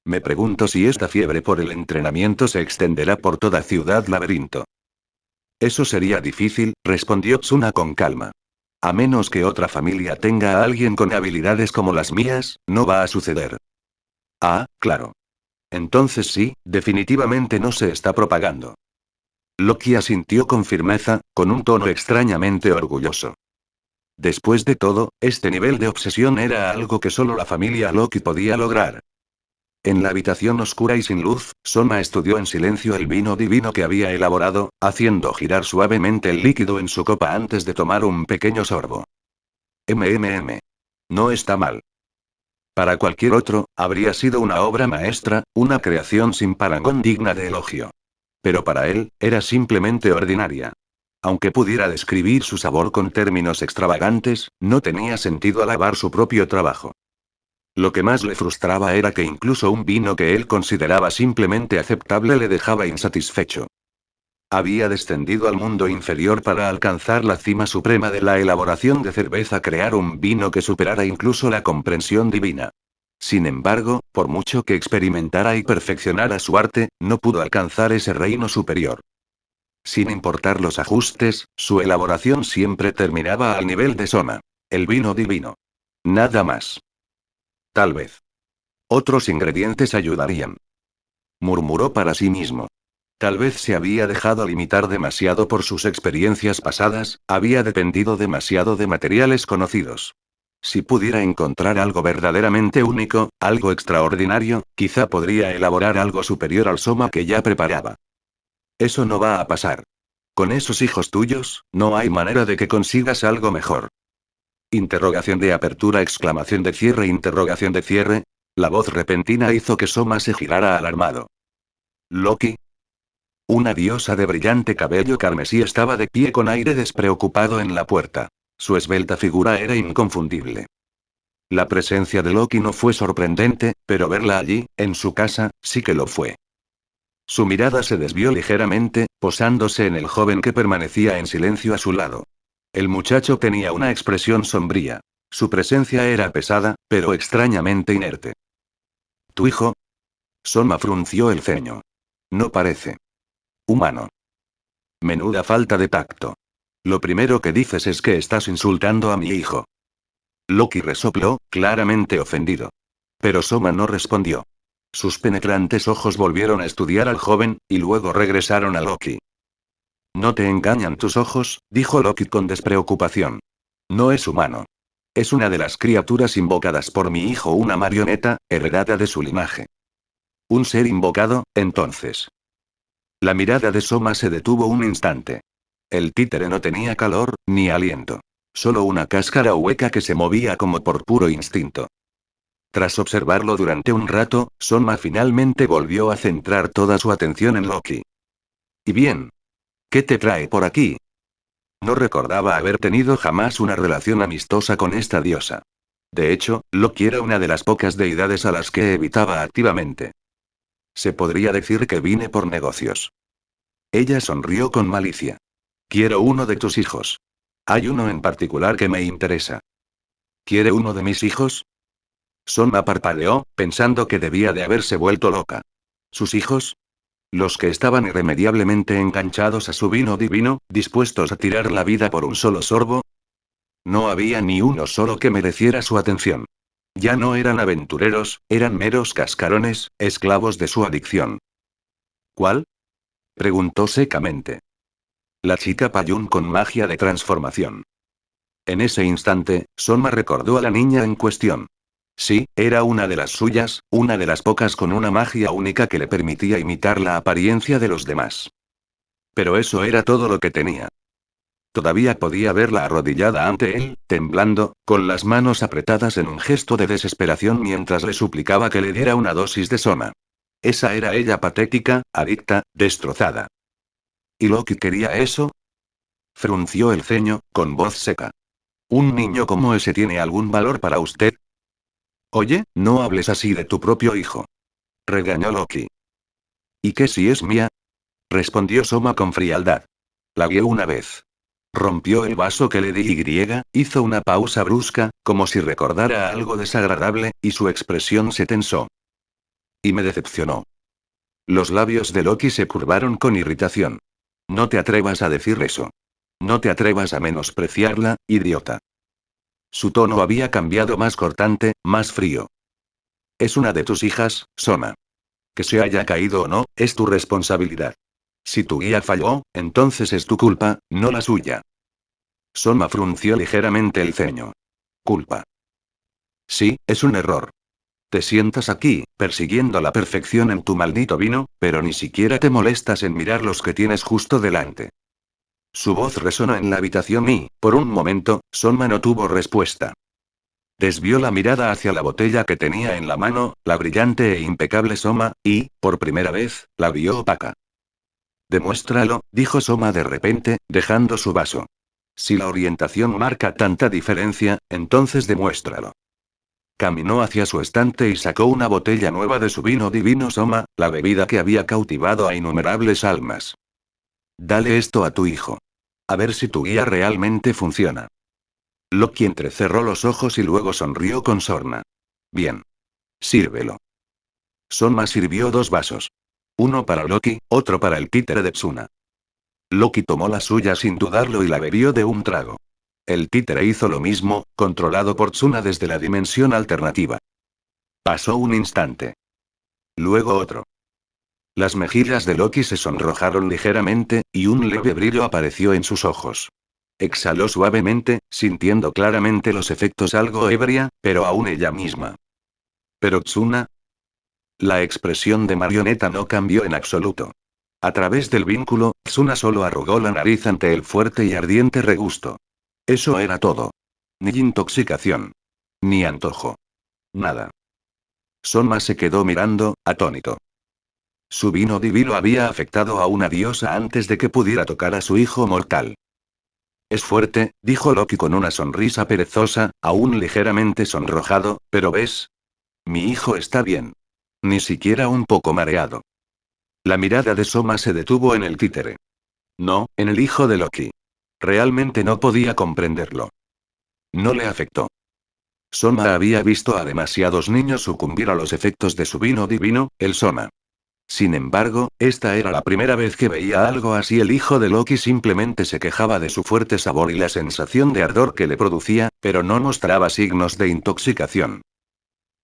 Me pregunto si esta fiebre por el entrenamiento se extenderá por toda Ciudad Laberinto. Eso sería difícil, respondió Tsuna con calma. A menos que otra familia tenga a alguien con habilidades como las mías, no va a suceder. Ah, claro. Entonces sí, definitivamente no se está propagando. Loki asintió con firmeza, con un tono extrañamente orgulloso. Después de todo, este nivel de obsesión era algo que solo la familia Loki podía lograr. En la habitación oscura y sin luz, Soma estudió en silencio el vino divino que había elaborado, haciendo girar suavemente el líquido en su copa antes de tomar un pequeño sorbo. No está mal. Para cualquier otro, habría sido una obra maestra, una creación sin parangón digna de elogio. Pero para él, era simplemente ordinaria. Aunque pudiera describir su sabor con términos extravagantes, no tenía sentido alabar su propio trabajo. Lo que más le frustraba era que incluso un vino que él consideraba simplemente aceptable le dejaba insatisfecho. Había descendido al mundo inferior para alcanzar la cima suprema de la elaboración de cerveza, crear un vino que superara incluso la comprensión divina. Sin embargo, por mucho que experimentara y perfeccionara su arte, no pudo alcanzar ese reino superior. Sin importar los ajustes, su elaboración siempre terminaba al nivel de Soma. El vino divino. Nada más. Tal vez. Otros ingredientes ayudarían. Murmuró para sí mismo. Tal vez se había dejado limitar demasiado por sus experiencias pasadas, había dependido demasiado de materiales conocidos. Si pudiera encontrar algo verdaderamente único, algo extraordinario, quizá podría elaborar algo superior al Soma que ya preparaba. Eso no va a pasar. Con esos hijos tuyos, no hay manera de que consigas algo mejor. Interrogación de apertura, exclamación de cierre, interrogación de cierre. La voz repentina hizo que Soma se girara alarmado. Loki. Una diosa de brillante cabello carmesí estaba de pie con aire despreocupado en la puerta. Su esbelta figura era inconfundible. La presencia de Loki no fue sorprendente, pero verla allí, en su casa, sí que lo fue. Su mirada se desvió ligeramente, posándose en el joven que permanecía en silencio a su lado. El muchacho tenía una expresión sombría. Su presencia era pesada, pero extrañamente inerte. ¿Tu hijo? Soma frunció el ceño. No parece humano. Menuda falta de tacto. Lo primero que dices es que estás insultando a mi hijo. Loki resopló, claramente ofendido. Pero Soma no respondió. Sus penetrantes ojos volvieron a estudiar al joven, y luego regresaron a Loki. No te engañan tus ojos, dijo Loki con despreocupación. No es humano. Es una de las criaturas invocadas por mi hijo, una marioneta, heredada de su linaje. Un ser invocado, entonces. La mirada de Soma se detuvo un instante. El títere no tenía calor, ni aliento. Solo una cáscara hueca que se movía como por puro instinto. Tras observarlo durante un rato, Soma finalmente volvió a centrar toda su atención en Loki. ¿Y bien? ¿Qué te trae por aquí? No recordaba haber tenido jamás una relación amistosa con esta diosa. De hecho, Loki era una de las pocas deidades a las que evitaba activamente. Se podría decir que vine por negocios. Ella sonrió con malicia. Quiero uno de tus hijos. Hay uno en particular que me interesa. ¿Quiere uno de mis hijos? Soma parpadeó, pensando que debía de haberse vuelto loca. ¿Sus hijos? Los que estaban irremediablemente enganchados a su vino divino, dispuestos a tirar la vida por un solo sorbo. No había ni uno solo que mereciera su atención. Ya no eran aventureros, eran meros cascarones, esclavos de su adicción. ¿Cuál? Preguntó secamente. La chica Payún con magia de transformación. En ese instante, Soma recordó a la niña en cuestión. Sí, era una de las suyas, una de las pocas con una magia única que le permitía imitar la apariencia de los demás. Pero eso era todo lo que tenía. Todavía podía verla arrodillada ante él, temblando, con las manos apretadas en un gesto de desesperación mientras le suplicaba que le diera una dosis de Soma. Esa era ella patética, adicta, destrozada. ¿Y Loki quería eso? Frunció el ceño, con voz seca. ¿Un niño como ese tiene algún valor para usted? Oye, no hables así de tu propio hijo. Regañó Loki. ¿Y qué si es mía? Respondió Soma con frialdad. La vio una vez. Rompió el vaso que le di y hizo una pausa brusca, como si recordara algo desagradable, y su expresión se tensó. Y me decepcionó. Los labios de Loki se curvaron con irritación. No te atrevas a decir eso. No te atrevas a menospreciarla, idiota. Su tono había cambiado más cortante, más frío. Es una de tus hijas, Soma. Que se haya caído o no, es tu responsabilidad. Si tu guía falló, entonces es tu culpa, no la suya. Soma frunció ligeramente el ceño. Culpa. Sí, es un error. Te sientas aquí, persiguiendo la perfección en tu maldito vino, pero ni siquiera te molestas en mirar los que tienes justo delante. Su voz resonó en la habitación y, por un momento, Soma no tuvo respuesta. Desvió la mirada hacia la botella que tenía en la mano, la brillante e impecable Soma, y, por primera vez, la vio opaca. Demuéstralo, dijo Soma de repente, dejando su vaso. Si la orientación marca tanta diferencia, entonces demuéstralo. Caminó hacia su estante y sacó una botella nueva de su vino divino Soma, la bebida que había cautivado a innumerables almas. Dale esto a tu hijo. A ver si tu guía realmente funciona. Loki entrecerró los ojos y luego sonrió con sorna. Bien. Sírvelo. Soma sirvió 2 vasos. Uno para Loki, otro para el títere de Tsuna. Loki tomó la suya sin dudarlo y la bebió de un trago. El títere hizo lo mismo, controlado por Tsuna desde la dimensión alternativa. Pasó un instante. Luego otro. Las mejillas de Loki se sonrojaron ligeramente, y un leve brillo apareció en sus ojos. Exhaló suavemente, sintiendo claramente los efectos algo ebria, pero aún ella misma. ¿Pero Tsuna? La expresión de Marioneta no cambió en absoluto. A través del vínculo, Tsuna solo arrugó la nariz ante el fuerte y ardiente regusto. Eso era todo. Ni intoxicación. Ni antojo. Nada. Soma se quedó mirando, atónito. Su vino divino había afectado a una diosa antes de que pudiera tocar a su hijo mortal. Es fuerte, dijo Loki con una sonrisa perezosa, aún ligeramente sonrojado, pero ves. Mi hijo está bien. Ni siquiera un poco mareado. La mirada de Soma se detuvo en el títere. No, en el hijo de Loki. Realmente no podía comprenderlo. No le afectó. Soma había visto a demasiados niños sucumbir a los efectos de su vino divino, el Soma. Sin embargo, esta era la primera vez que veía algo así. El hijo de Loki simplemente se quejaba de su fuerte sabor y la sensación de ardor que le producía, pero no mostraba signos de intoxicación.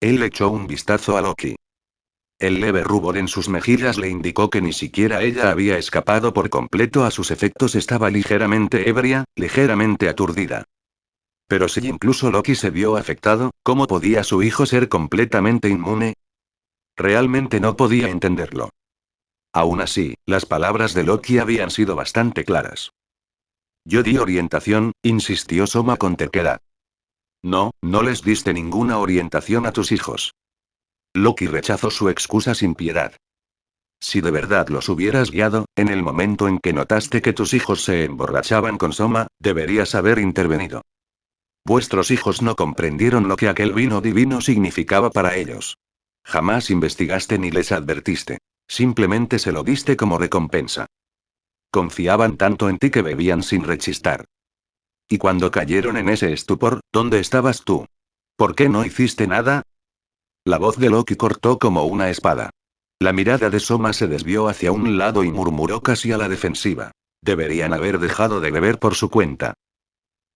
Él echó un vistazo a Loki. El leve rubor en sus mejillas le indicó que ni siquiera ella había escapado por completo a sus efectos. Estaba ligeramente ebria, ligeramente aturdida. Pero si incluso Loki se vio afectado, ¿cómo podía su hijo ser completamente inmune? Realmente no podía entenderlo. Aún así, las palabras de Loki habían sido bastante claras. Yo di orientación, insistió Soma con terquedad. No, no les diste ninguna orientación a tus hijos. Loki rechazó su excusa sin piedad. Si de verdad los hubieras guiado, en el momento en que notaste que tus hijos se emborrachaban con Soma, deberías haber intervenido. Vuestros hijos no comprendieron lo que aquel vino divino significaba para ellos. Jamás investigaste ni les advertiste. Simplemente se lo diste como recompensa. Confiaban tanto en ti que bebían sin rechistar. Y cuando cayeron en ese estupor, ¿dónde estabas tú? ¿Por qué no hiciste nada? La voz de Loki cortó como una espada. La mirada de Soma se desvió hacia un lado y murmuró casi a la defensiva. Deberían haber dejado de beber por su cuenta.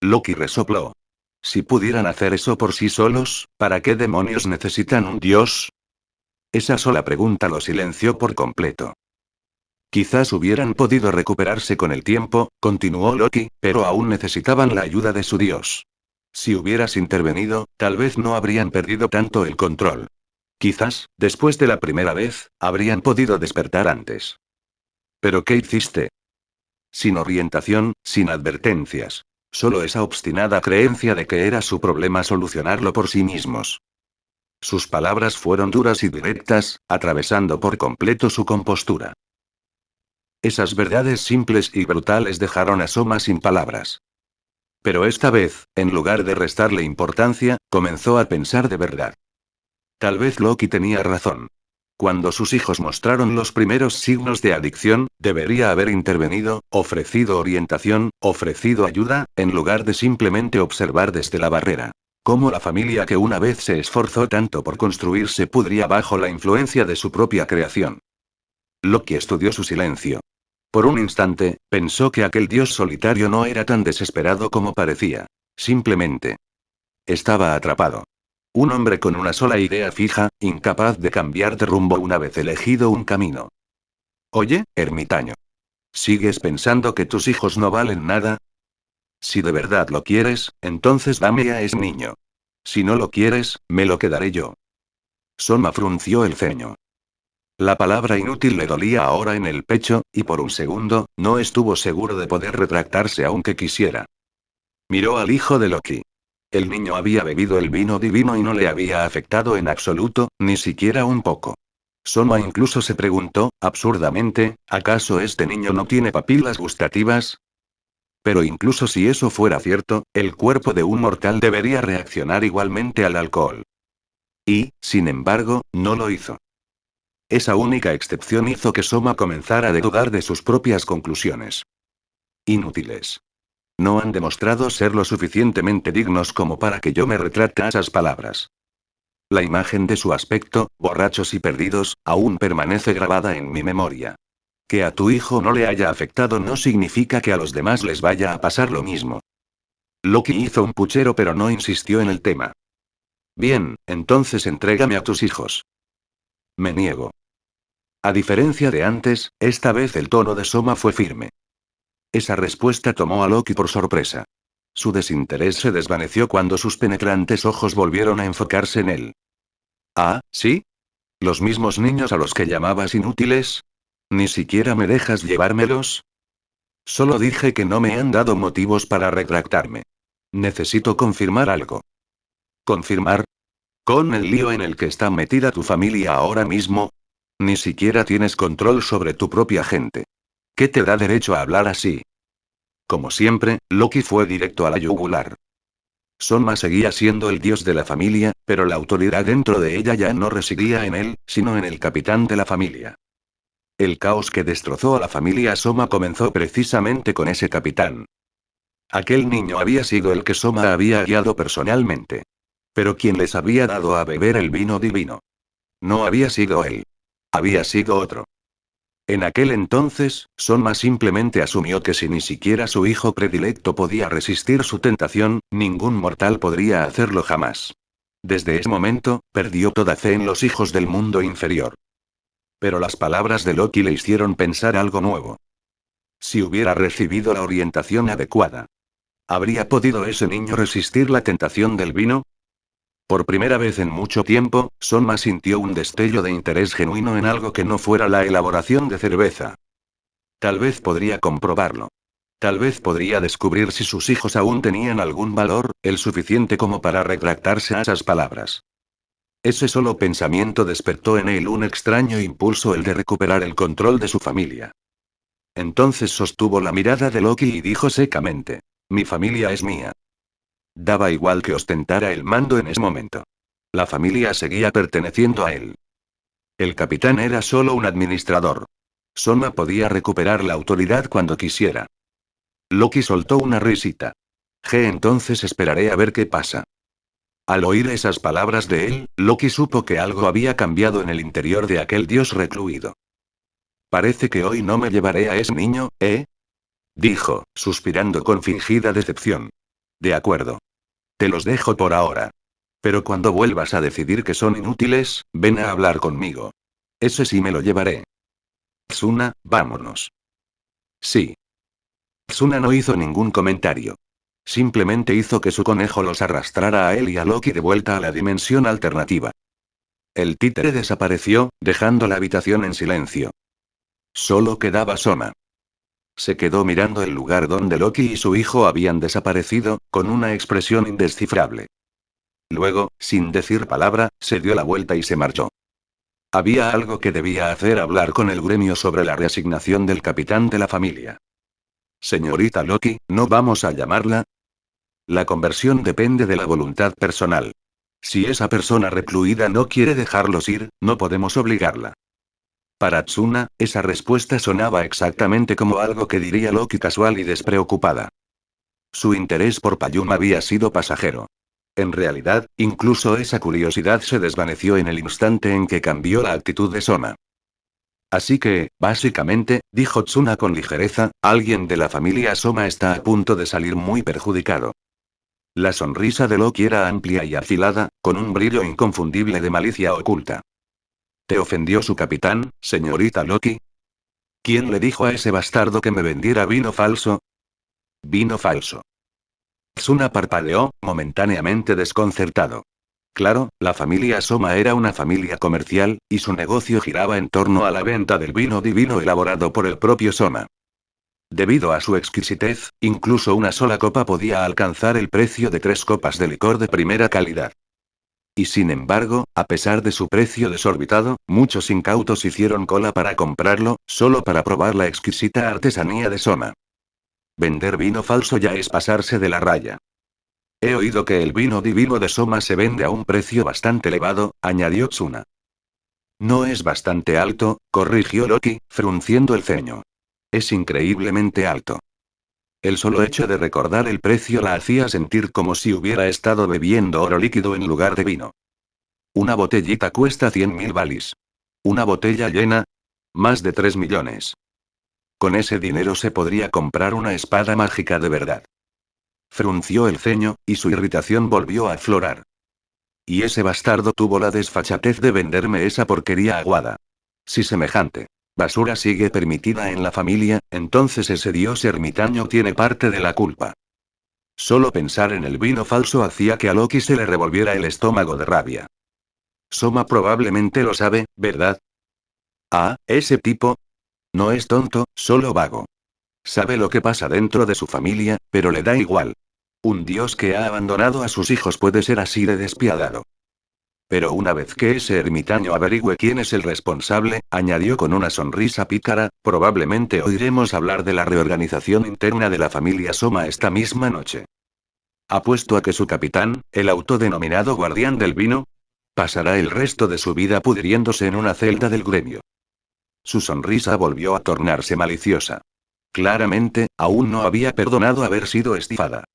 Loki resopló. Si pudieran hacer eso por sí solos, ¿para qué demonios necesitan un dios? Esa sola pregunta lo silenció por completo. Quizás hubieran podido recuperarse con el tiempo, continuó Loki, pero aún necesitaban la ayuda de su dios. Si hubieras intervenido, tal vez no habrían perdido tanto el control. Quizás, después de la primera vez, habrían podido despertar antes. ¿Pero qué hiciste? Sin orientación, sin advertencias. Solo esa obstinada creencia de que era su problema solucionarlo por sí mismos. Sus palabras fueron duras y directas, atravesando por completo su compostura. Esas verdades simples y brutales dejaron a Soma sin palabras. Pero esta vez, en lugar de restarle importancia, comenzó a pensar de verdad. Tal vez Loki tenía razón. Cuando sus hijos mostraron los primeros signos de adicción, debería haber intervenido, ofrecido orientación, ofrecido ayuda, en lugar de simplemente observar desde la barrera. Cómo la familia que una vez se esforzó tanto por construir se pudría bajo la influencia de su propia creación. Loki estudió su silencio. Por un instante, pensó que aquel dios solitario no era tan desesperado como parecía. Simplemente. Estaba atrapado. Un hombre con una sola idea fija, incapaz de cambiar de rumbo una vez elegido un camino. Oye, ermitaño. ¿Sigues pensando que tus hijos no valen nada? Si de verdad lo quieres, entonces dame a ese niño. Si no lo quieres, me lo quedaré yo. Soma frunció el ceño. La palabra inútil le dolía ahora en el pecho, y por un segundo, no estuvo seguro de poder retractarse aunque quisiera. Miró al hijo de Loki. El niño había bebido el vino divino y no le había afectado en absoluto, ni siquiera un poco. Soma incluso se preguntó, absurdamente, ¿acaso este niño no tiene papilas gustativas? Pero incluso si eso fuera cierto, el cuerpo de un mortal debería reaccionar igualmente al alcohol. Y, sin embargo, no lo hizo. Esa única excepción hizo que Soma comenzara a dudar de sus propias conclusiones. Inútiles. No han demostrado ser lo suficientemente dignos como para que yo me retracte a esas palabras. La imagen de su aspecto, borrachos y perdidos, aún permanece grabada en mi memoria. Que a tu hijo no le haya afectado no significa que a los demás les vaya a pasar lo mismo. Loki hizo un puchero pero no insistió en el tema. Bien, entonces entrégame a tus hijos. Me niego. A diferencia de antes, esta vez el tono de Soma fue firme. Esa respuesta tomó a Loki por sorpresa. Su desinterés se desvaneció cuando sus penetrantes ojos volvieron a enfocarse en él. Ah, ¿sí? ¿Los mismos niños a los que llamabas inútiles? ¿Ni siquiera me dejas llevármelos? Solo dije que no me han dado motivos para retractarme. Necesito confirmar algo. ¿Confirmar? ¿Con el lío en el que está metida tu familia ahora mismo? Ni siquiera tienes control sobre tu propia gente. ¿Qué te da derecho a hablar así? Como siempre, Loki fue directo a la yugular. Soma seguía siendo el dios de la familia, pero la autoridad dentro de ella ya no residía en él, sino en el capitán de la familia. El caos que destrozó a la familia Soma comenzó precisamente con ese capitán. Aquel niño había sido el que Soma había guiado personalmente. Pero quien les había dado a beber el vino divino. No había sido él. Había sido otro. En aquel entonces, Soma simplemente asumió que si ni siquiera su hijo predilecto podía resistir su tentación, ningún mortal podría hacerlo jamás. Desde ese momento, perdió toda fe en los hijos del mundo inferior. Pero las palabras de Loki le hicieron pensar algo nuevo. Si hubiera recibido la orientación adecuada, ¿habría podido ese niño resistir la tentación del vino? Por primera vez en mucho tiempo, Soma sintió un destello de interés genuino en algo que no fuera la elaboración de cerveza. Tal vez podría comprobarlo. Tal vez podría descubrir si sus hijos aún tenían algún valor, el suficiente como para retractarse a esas palabras. Ese solo pensamiento despertó en él un extraño impulso, el de recuperar el control de su familia. Entonces sostuvo la mirada de Loki y dijo secamente: mi familia es mía. Daba igual que ostentara el mando en ese momento. La familia seguía perteneciendo a él. El capitán era solo un administrador. Soma podía recuperar la autoridad cuando quisiera. Loki soltó una risita. Entonces esperaré a ver qué pasa. Al oír esas palabras de él, Loki supo que algo había cambiado en el interior de aquel dios recluido. Parece que hoy no me llevaré a ese niño, ¿eh? Dijo, suspirando con fingida decepción. De acuerdo. Te los dejo por ahora. Pero cuando vuelvas a decidir que son inútiles, ven a hablar conmigo. Ese sí me lo llevaré. Tsuna, vámonos. Sí. Tsuna no hizo ningún comentario. Simplemente hizo que su conejo los arrastrara a él y a Loki de vuelta a la dimensión alternativa. El títere desapareció, dejando la habitación en silencio. Solo quedaba Soma. Se quedó mirando el lugar donde Loki y su hijo habían desaparecido, con una expresión indescifrable. Luego, sin decir palabra, se dio la vuelta y se marchó. Había algo que debía hacer: hablar con el gremio sobre la reasignación del capitán de la familia. Señorita Loki, ¿no vamos a llamarla? La conversión depende de la voluntad personal. Si esa persona recluida no quiere dejarlos ir, no podemos obligarla. Para Tsuna, esa respuesta sonaba exactamente como algo que diría Loki casual y despreocupada. Su interés por Payum había sido pasajero. En realidad, incluso esa curiosidad se desvaneció en el instante en que cambió la actitud de Soma. Así que, básicamente, dijo Tsuna con ligereza, alguien de la familia Soma está a punto de salir muy perjudicado. La sonrisa de Loki era amplia y afilada, con un brillo inconfundible de malicia oculta. ¿Te ofendió su capitán, señorita Loki? ¿Quién le dijo a ese bastardo que me vendiera vino falso? Vino falso. Tsuna parpadeó, momentáneamente desconcertado. Claro, la familia Soma era una familia comercial, y su negocio giraba en torno a la venta del vino divino elaborado por el propio Soma. Debido a su exquisitez, incluso una sola copa podía alcanzar el precio de 3 copas de licor de primera calidad. Y sin embargo, a pesar de su precio desorbitado, muchos incautos hicieron cola para comprarlo, solo para probar la exquisita artesanía de Soma. Vender vino falso ya es pasarse de la raya. He oído que el vino divino de Soma se vende a un precio bastante elevado, añadió Tsuna. No es bastante alto, corrigió Loki, frunciendo el ceño. Es increíblemente alto. El solo hecho de recordar el precio la hacía sentir como si hubiera estado bebiendo oro líquido en lugar de vino. Una botellita cuesta 100.000 balis. Una botella llena, más de 3 millones. Con ese dinero se podría comprar una espada mágica de verdad. Frunció el ceño, y su irritación volvió a aflorar. Y ese bastardo tuvo la desfachatez de venderme esa porquería aguada. Si semejante basura sigue permitida en la familia, entonces ese dios ermitaño tiene parte de la culpa. Solo pensar en el vino falso hacía que a Loki se le revolviera el estómago de rabia. Soma probablemente lo sabe, ¿verdad? Ah, ese tipo. No es tonto, solo vago. Sabe lo que pasa dentro de su familia, pero le da igual. Un dios que ha abandonado a sus hijos puede ser así de despiadado. Pero una vez que ese ermitaño averigüe quién es el responsable, añadió con una sonrisa pícara, probablemente oiremos hablar de la reorganización interna de la familia Soma esta misma noche. Apuesto a que su capitán, el autodenominado guardián del vino, pasará el resto de su vida pudriéndose en una celda del gremio. Su sonrisa volvió a tornarse maliciosa. Claramente, aún no había perdonado haber sido estafada.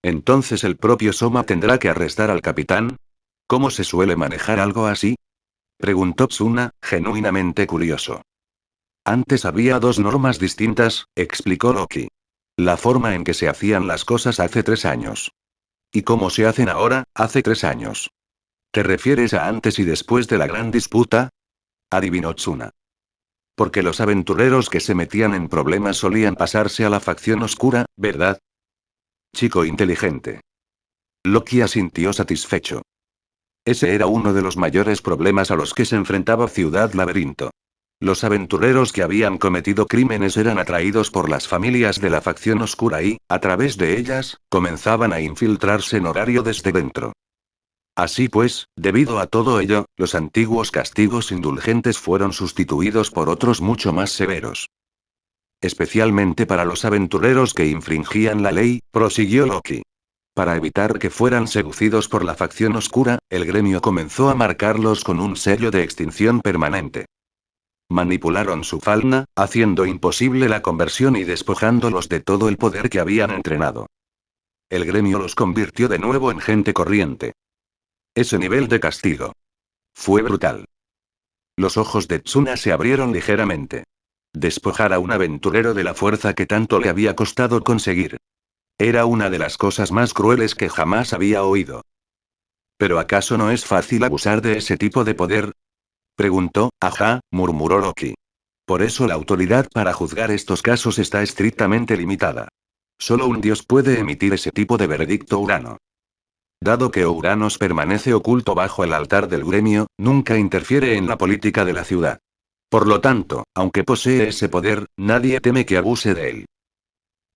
¿Entonces el propio Soma tendrá que arrestar al capitán? ¿Cómo se suele manejar algo así? Preguntó Tsuna, genuinamente curioso. Antes había 2 normas distintas, explicó Loki. La forma en que se hacían las cosas hace 3 años. Y cómo se hacen ahora, hace 3 años. ¿Te refieres a antes y después de la gran disputa? Adivinó Tsuna. Porque los aventureros que se metían en problemas solían pasarse a la facción oscura, ¿verdad? Chico inteligente. Loki asintió satisfecho. Ese era uno de los mayores problemas a los que se enfrentaba Ciudad Laberinto. Los aventureros que habían cometido crímenes eran atraídos por las familias de la facción oscura y, a través de ellas, comenzaban a infiltrarse en horario desde dentro. Así pues, debido a todo ello, los antiguos castigos indulgentes fueron sustituidos por otros mucho más severos. Especialmente para los aventureros que infringían la ley, prosiguió Loki. Para evitar que fueran seducidos por la facción oscura, el gremio comenzó a marcarlos con un sello de extinción permanente. Manipularon su fauna, haciendo imposible la conversión y despojándolos de todo el poder que habían entrenado. El gremio los convirtió de nuevo en gente corriente. Ese nivel de castigo fue brutal. Los ojos de Tsuna se abrieron ligeramente. Despojar a un aventurero de la fuerza que tanto le había costado conseguir. Era una de las cosas más crueles que jamás había oído. ¿Pero acaso no es fácil abusar de ese tipo de poder? Preguntó. Ajá, murmuró Loki. Por eso la autoridad para juzgar estos casos está estrictamente limitada. Solo un dios puede emitir ese tipo de veredicto. Urano. Dado que Uranos permanece oculto bajo el altar del gremio, nunca interfiere en la política de la ciudad. Por lo tanto, aunque posee ese poder, nadie teme que abuse de él.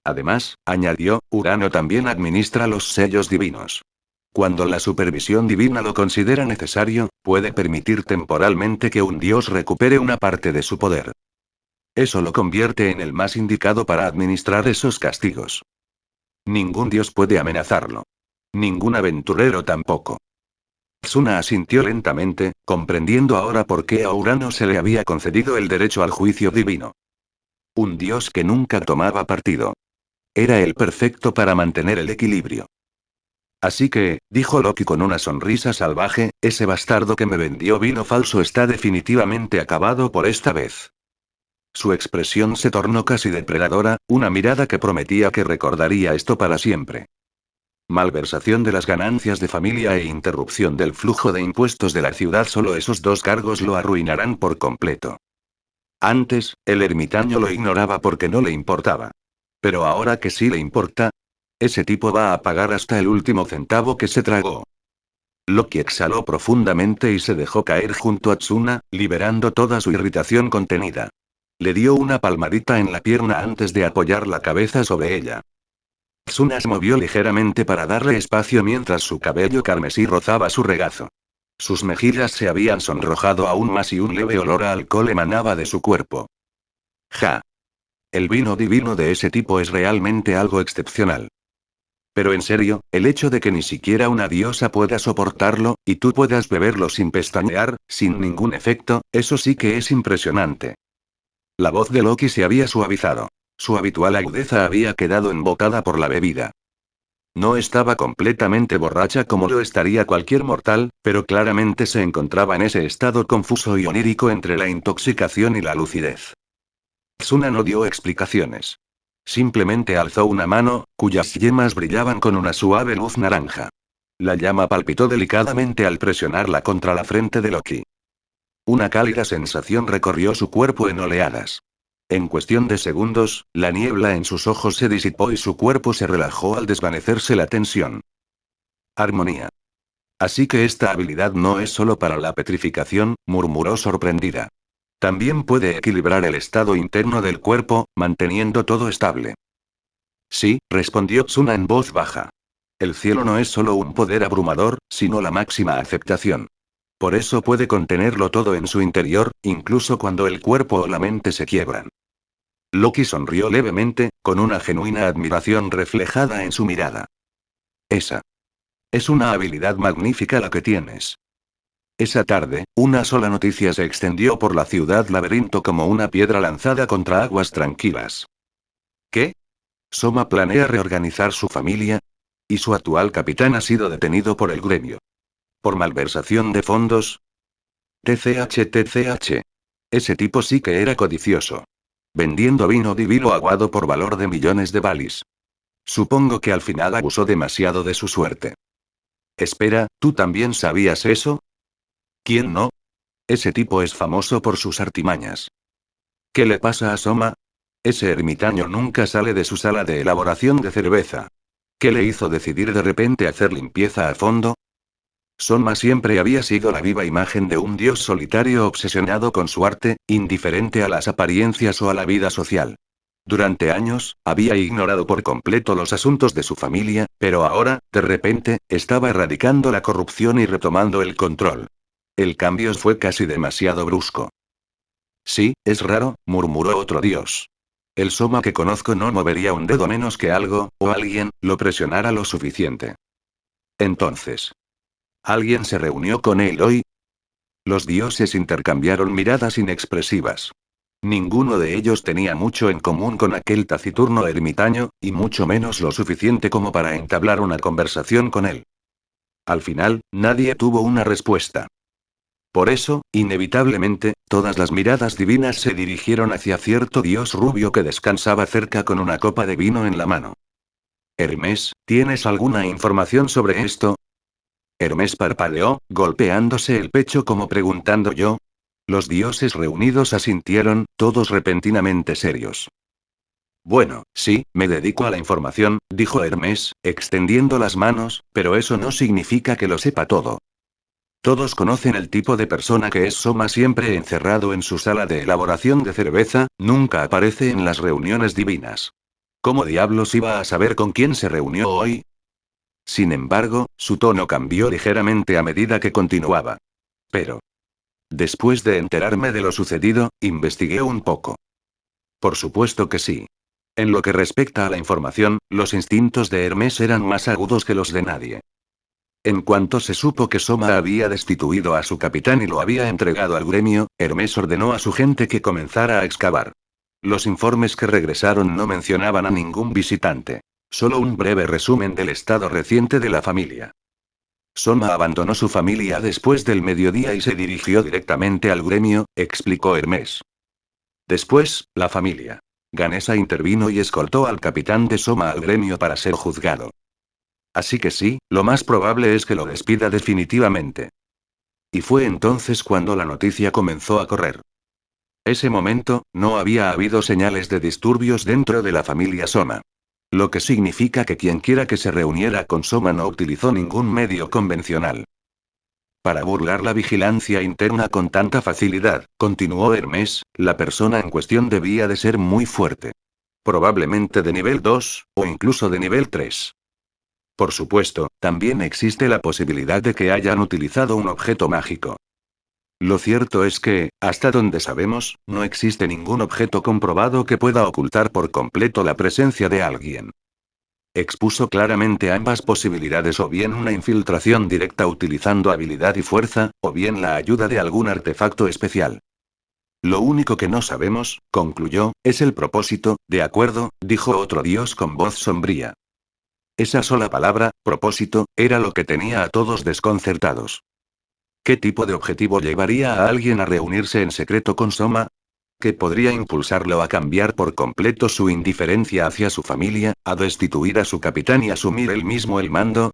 Además, añadió, Urano también administra los sellos divinos. Cuando la supervisión divina lo considera necesario, puede permitir temporalmente que un dios recupere una parte de su poder. Eso lo convierte en el más indicado para administrar esos castigos. Ningún dios puede amenazarlo. Ningún aventurero tampoco. Tsuna asintió lentamente, comprendiendo ahora por qué a Urano se le había concedido el derecho al juicio divino. Un dios que nunca tomaba partido. Era el perfecto para mantener el equilibrio. Así que, dijo Loki con una sonrisa salvaje, ese bastardo que me vendió vino falso está definitivamente acabado por esta vez. Su expresión se tornó casi depredadora, una mirada que prometía que recordaría esto para siempre. Malversación de las ganancias de familia e interrupción del flujo de impuestos de la ciudad, solo esos dos cargos lo arruinarán por completo. Antes, el ermitaño lo ignoraba porque no le importaba. Pero ahora que sí le importa, ese tipo va a pagar hasta el último centavo que se tragó. Loki exhaló profundamente y se dejó caer junto a Tsuna, liberando toda su irritación contenida. Le dio una palmadita en la pierna antes de apoyar la cabeza sobre ella. Tsuna se movió ligeramente para darle espacio mientras su cabello carmesí rozaba su regazo. Sus mejillas se habían sonrojado aún más y un leve olor a alcohol emanaba de su cuerpo. Ja. El vino divino de ese tipo es realmente algo excepcional. Pero en serio, el hecho de que ni siquiera una diosa pueda soportarlo, y tú puedas beberlo sin pestañear, sin ningún efecto, eso sí que es impresionante. La voz de Loki se había suavizado. Su habitual agudeza había quedado embocada por la bebida. No estaba completamente borracha como lo estaría cualquier mortal, pero claramente se encontraba en ese estado confuso y onírico entre la intoxicación y la lucidez. Tsuna no dio explicaciones. Simplemente alzó una mano, cuyas yemas brillaban con una suave luz naranja. La llama palpitó delicadamente al presionarla contra la frente de Loki. Una cálida sensación recorrió su cuerpo en oleadas. En cuestión de segundos, la niebla en sus ojos se disipó y su cuerpo se relajó al desvanecerse la tensión. Armonía. Así que esta habilidad no es solo para la petrificación, murmuró sorprendida. También puede equilibrar el estado interno del cuerpo, manteniendo todo estable. Sí, respondió Tsuna en voz baja. El cielo no es solo un poder abrumador, sino la máxima aceptación. Por eso puede contenerlo todo en su interior, incluso cuando el cuerpo o la mente se quiebran. Loki sonrió levemente, con una genuina admiración reflejada en su mirada. Esa. Es una habilidad magnífica la que tienes. Esa tarde, una sola noticia se extendió por la ciudad laberinto como una piedra lanzada contra aguas tranquilas. ¿Qué? Soma planea reorganizar su familia, y su actual capitán ha sido detenido por el gremio. ¿Por malversación de fondos? TCH. Ese tipo sí que era codicioso. Vendiendo vino divino aguado por valor de millones de balis. Supongo que al final abusó demasiado de su suerte. Espera, ¿tú también sabías eso? ¿Quién no? Ese tipo es famoso por sus artimañas. ¿Qué le pasa a Soma? Ese ermitaño nunca sale de su sala de elaboración de cerveza. ¿Qué le hizo decidir de repente hacer limpieza a fondo? Soma siempre había sido la viva imagen de un dios solitario obsesionado con su arte, indiferente a las apariencias o a la vida social. Durante años, había ignorado por completo los asuntos de su familia, pero ahora, de repente, estaba erradicando la corrupción y retomando el control. El cambio fue casi demasiado brusco. Sí, es raro, murmuró otro dios. El Soma que conozco no movería un dedo a menos que algo, o alguien, lo presionara lo suficiente. Entonces, ¿alguien se reunió con él hoy? Los dioses intercambiaron miradas inexpresivas. Ninguno de ellos tenía mucho en común con aquel taciturno ermitaño, y mucho menos lo suficiente como para entablar una conversación con él. Al final, nadie tuvo una respuesta. Por eso, inevitablemente, todas las miradas divinas se dirigieron hacia cierto dios rubio que descansaba cerca con una copa de vino en la mano. Hermes, ¿tienes alguna información sobre esto? Hermes parpadeó, golpeándose el pecho como preguntando yo. Los dioses reunidos asintieron, todos repentinamente serios. Bueno, sí, me dedico a la información, dijo Hermes, extendiendo las manos, pero eso no significa que lo sepa todo. Todos conocen el tipo de persona que es Soma, siempre encerrado en su sala de elaboración de cerveza, nunca aparece en las reuniones divinas. ¿Cómo diablos iba a saber con quién se reunió hoy? Sin embargo, su tono cambió ligeramente a medida que continuaba. Pero, después de enterarme de lo sucedido, investigué un poco. Por supuesto que sí. En lo que respecta a la información, los instintos de Hermes eran más agudos que los de nadie. En cuanto se supo que Soma había destituido a su capitán y lo había entregado al gremio, Hermes ordenó a su gente que comenzara a excavar. Los informes que regresaron no mencionaban a ningún visitante. Solo un breve resumen del estado reciente de la familia. Soma abandonó su familia después del mediodía y se dirigió directamente al gremio, explicó Hermes. Después, la familia. Ganesa intervino y escoltó al capitán de Soma al gremio para ser juzgado. Así que sí, lo más probable es que lo despida definitivamente. Y fue entonces cuando la noticia comenzó a correr. Ese momento, no había habido señales de disturbios dentro de la familia Soma. Lo que significa que quienquiera que se reuniera con Soma no utilizó ningún medio convencional. Para burlar la vigilancia interna con tanta facilidad, continuó Hermes, la persona en cuestión debía de ser muy fuerte. Probablemente de nivel 2, o incluso de nivel 3. Por supuesto, también existe la posibilidad de que hayan utilizado un objeto mágico. Lo cierto es que, hasta donde sabemos, no existe ningún objeto comprobado que pueda ocultar por completo la presencia de alguien. Expuso claramente ambas posibilidades, o bien una infiltración directa utilizando habilidad y fuerza, o bien la ayuda de algún artefacto especial. Lo único que no sabemos, concluyó, es el propósito, de acuerdo, dijo otro dios con voz sombría. Esa sola palabra, propósito, era lo que tenía a todos desconcertados. ¿Qué tipo de objetivo llevaría a alguien a reunirse en secreto con Soma? ¿Qué podría impulsarlo a cambiar por completo su indiferencia hacia su familia, a destituir a su capitán y asumir él mismo el mando?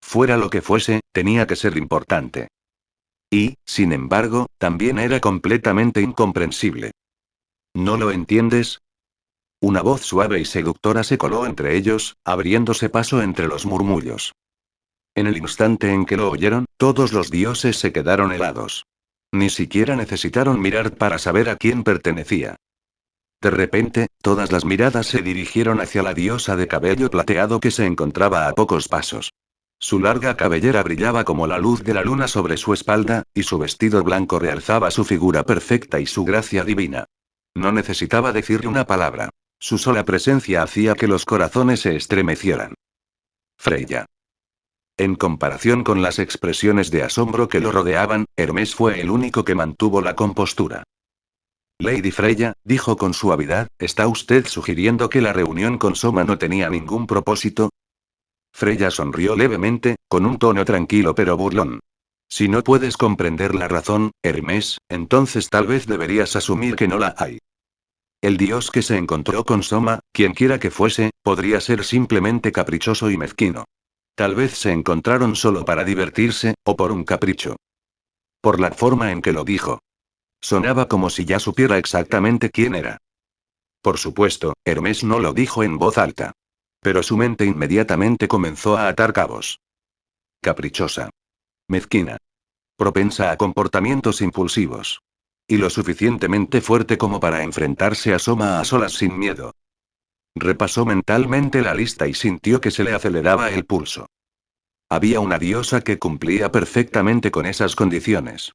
Fuera lo que fuese, tenía que ser importante. Y, sin embargo, también era completamente incomprensible. ¿No lo entiendes? Una voz suave y seductora se coló entre ellos, abriéndose paso entre los murmullos. En el instante en que lo oyeron, todos los dioses se quedaron helados. Ni siquiera necesitaron mirar para saber a quién pertenecía. De repente, todas las miradas se dirigieron hacia la diosa de cabello plateado que se encontraba a pocos pasos. Su larga cabellera brillaba como la luz de la luna sobre su espalda, y su vestido blanco realzaba su figura perfecta y su gracia divina. No necesitaba decirle una palabra. Su sola presencia hacía que los corazones se estremecieran. Freya. En comparación con las expresiones de asombro que lo rodeaban, Hermes fue el único que mantuvo la compostura. Lady Freya, dijo con suavidad, ¿está usted sugiriendo que la reunión con Soma no tenía ningún propósito? Freya sonrió levemente, con un tono tranquilo pero burlón. Si no puedes comprender la razón, Hermes, entonces tal vez deberías asumir que no la hay. El dios que se encontró con Soma, quienquiera que fuese, podría ser simplemente caprichoso y mezquino. Tal vez se encontraron solo para divertirse, o por un capricho. Por la forma en que lo dijo. Sonaba como si ya supiera exactamente quién era. Por supuesto, Hermes no lo dijo en voz alta. Pero su mente inmediatamente comenzó a atar cabos. Caprichosa. Mezquina. Propensa a comportamientos impulsivos. Y lo suficientemente fuerte como para enfrentarse a Soma a solas sin miedo. Repasó mentalmente la lista y sintió que se le aceleraba el pulso. Había una diosa que cumplía perfectamente con esas condiciones.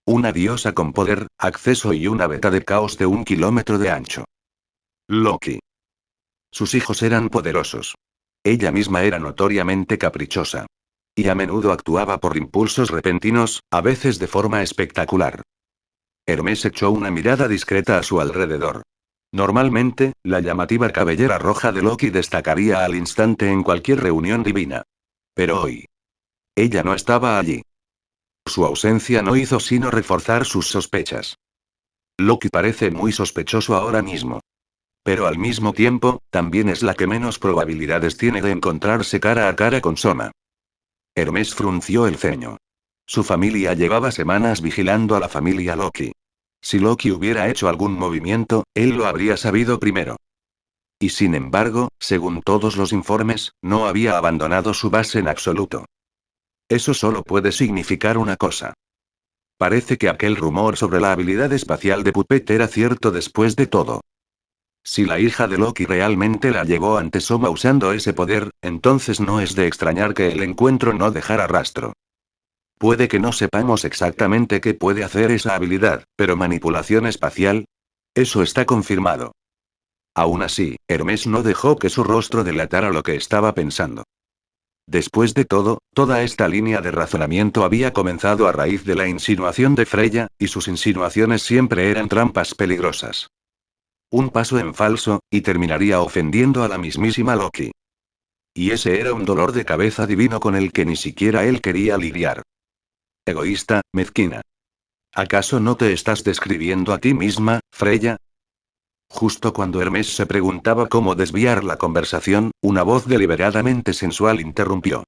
Una diosa con poder, acceso y una veta de caos de 1 kilómetro de ancho. Loki. Sus hijos eran poderosos. Ella misma era notoriamente caprichosa. Y a menudo actuaba por impulsos repentinos, a veces de forma espectacular. Hermes echó una mirada discreta a su alrededor. Normalmente, la llamativa cabellera roja de Loki destacaría al instante en cualquier reunión divina. Pero hoy. Ella no estaba allí. Su ausencia no hizo sino reforzar sus sospechas. Loki parece muy sospechoso ahora mismo. Pero al mismo tiempo, también es la que menos probabilidades tiene de encontrarse cara a cara con Soma. Hermes frunció el ceño. Su familia llevaba semanas vigilando a la familia Loki. Si Loki hubiera hecho algún movimiento, él lo habría sabido primero. Y sin embargo, según todos los informes, no había abandonado su base en absoluto. Eso solo puede significar una cosa. Parece que aquel rumor sobre la habilidad espacial de Puppet era cierto después de todo. Si la hija de Loki realmente la llevó ante Soma usando ese poder, entonces no es de extrañar que el encuentro no dejara rastro. Puede que no sepamos exactamente qué puede hacer esa habilidad, pero manipulación espacial. Eso está confirmado. Aún así, Hermes no dejó que su rostro delatara lo que estaba pensando. Después de todo, toda esta línea de razonamiento había comenzado a raíz de la insinuación de Freya, y sus insinuaciones siempre eran trampas peligrosas. Un paso en falso, y terminaría ofendiendo a la mismísima Loki. Y ese era un dolor de cabeza divino con el que ni siquiera él quería lidiar. Egoísta, mezquina. ¿Acaso no te estás describiendo a ti misma, Freya? Justo cuando Hermes se preguntaba cómo desviar la conversación, una voz deliberadamente sensual interrumpió.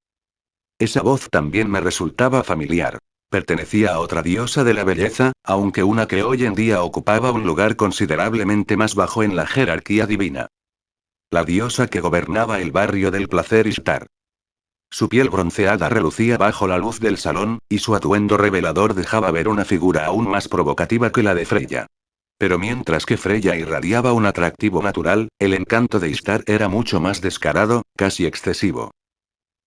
Esa voz también me resultaba familiar. Pertenecía a otra diosa de la belleza, aunque una que hoy en día ocupaba un lugar considerablemente más bajo en la jerarquía divina. La diosa que gobernaba el barrio del placer Ishtar. Su piel bronceada relucía bajo la luz del salón, y su atuendo revelador dejaba ver una figura aún más provocativa que la de Freya. Pero mientras que Freya irradiaba un atractivo natural, el encanto de Ishtar era mucho más descarado, casi excesivo.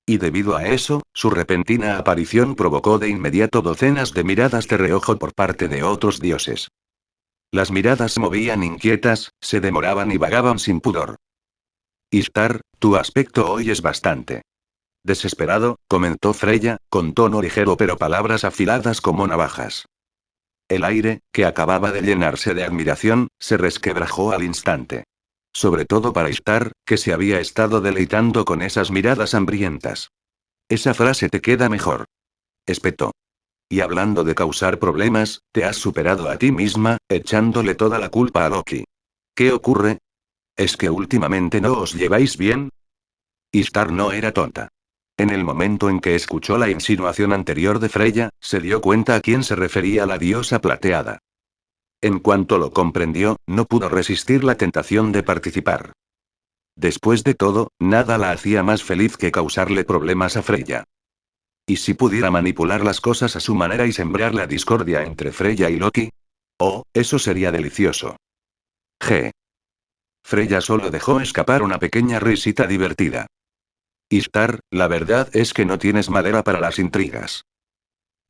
Y debido a eso, su repentina aparición provocó de inmediato docenas de miradas de reojo por parte de otros dioses. Las miradas se movían inquietas, se demoraban y vagaban sin pudor. Ishtar, tu aspecto hoy es bastante desesperado, comentó Freya, con tono ligero pero palabras afiladas como navajas. El aire, que acababa de llenarse de admiración, se resquebrajó al instante. Sobre todo para Ishtar, que se había estado deleitando con esas miradas hambrientas. Esa frase te queda mejor. Espetó. Y hablando de causar problemas, te has superado a ti misma, echándole toda la culpa a Loki. ¿Qué ocurre? ¿Es que últimamente no os lleváis bien? Ishtar no era tonta. En el momento en que escuchó la insinuación anterior de Freya, se dio cuenta a quién se refería la diosa plateada. En cuanto lo comprendió, no pudo resistir la tentación de participar. Después de todo, nada la hacía más feliz que causarle problemas a Freya. ¿Y si pudiera manipular las cosas a su manera y sembrar la discordia entre Freya y Loki? Oh, eso sería delicioso. G. Freya solo dejó escapar una pequeña risita divertida. Ishtar, la verdad es que no tienes madera para las intrigas.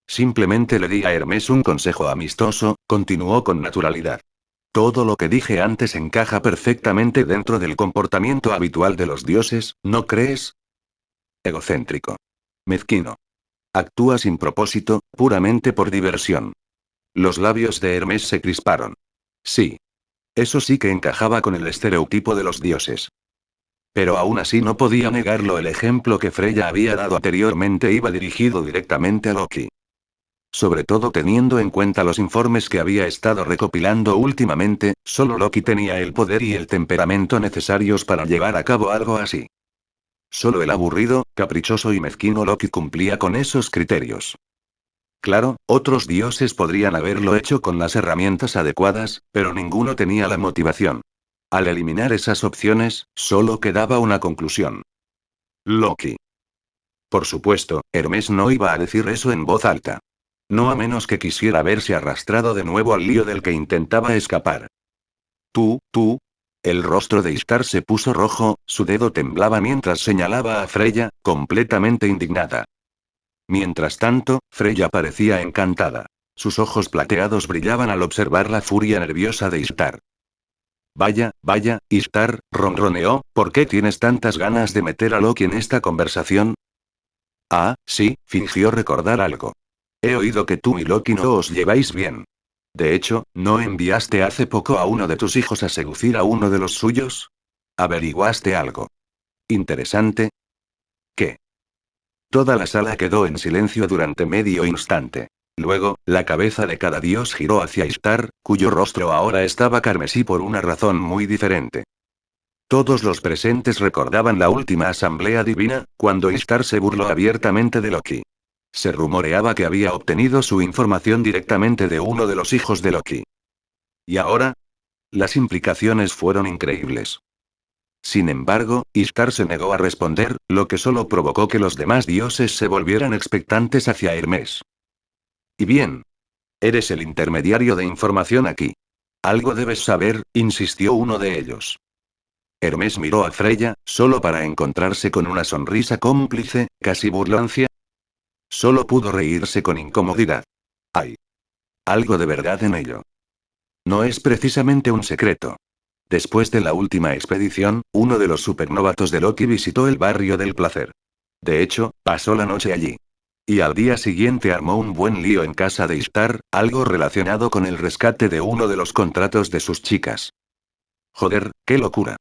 Simplemente le di a Hermes un consejo amistoso, continuó con naturalidad. Todo lo que dije antes encaja perfectamente dentro del comportamiento habitual de los dioses, ¿no crees? Egocéntrico. Mezquino. Actúa sin propósito, puramente por diversión. Los labios de Hermes se crisparon. Sí. Eso sí que encajaba con el estereotipo de los dioses. Pero aún así no podía negarlo, el ejemplo que Freya había dado anteriormente iba dirigido directamente a Loki. Sobre todo teniendo en cuenta los informes que había estado recopilando últimamente, solo Loki tenía el poder y el temperamento necesarios para llevar a cabo algo así. Solo el aburrido, caprichoso y mezquino Loki cumplía con esos criterios. Claro, otros dioses podrían haberlo hecho con las herramientas adecuadas, pero ninguno tenía la motivación. Al eliminar esas opciones, solo quedaba una conclusión. Loki. Por supuesto, Hermes no iba a decir eso en voz alta. No a menos que quisiera verse arrastrado de nuevo al lío del que intentaba escapar. Tú. El rostro de Ishtar se puso rojo, su dedo temblaba mientras señalaba a Freya, completamente indignada. Mientras tanto, Freya parecía encantada. Sus ojos plateados brillaban al observar la furia nerviosa de Ishtar. Vaya, Ishtar, ronroneó, ¿por qué tienes tantas ganas de meter a Loki en esta conversación? Ah, sí, fingió recordar algo. He oído que tú y Loki no os lleváis bien. De hecho, ¿no enviaste hace poco a uno de tus hijos a seducir a uno de los suyos? ¿Averiguaste algo interesante? ¿Qué? Toda la sala quedó en silencio durante medio instante. Luego, la cabeza de cada dios giró hacia Ishtar, cuyo rostro ahora estaba carmesí por una razón muy diferente. Todos los presentes recordaban la última asamblea divina, cuando Ishtar se burló abiertamente de Loki. Se rumoreaba que había obtenido su información directamente de uno de los hijos de Loki. ¿Y ahora? Las implicaciones fueron increíbles. Sin embargo, Ishtar se negó a responder, lo que solo provocó que los demás dioses se volvieran expectantes hacia Hermes. Y bien. Eres el intermediario de información aquí. Algo debes saber, insistió uno de ellos. Hermes miró a Freya, solo para encontrarse con una sonrisa cómplice, casi burlancia. Solo pudo reírse con incomodidad. Hay algo de verdad en ello. No es precisamente un secreto. Después de la última expedición, uno de los supernovatos de Loki visitó el barrio del placer. De hecho, pasó la noche allí. Y al día siguiente armó un buen lío en casa de Ishtar, algo relacionado con el rescate de uno de los contratos de sus chicas. Joder, qué locura.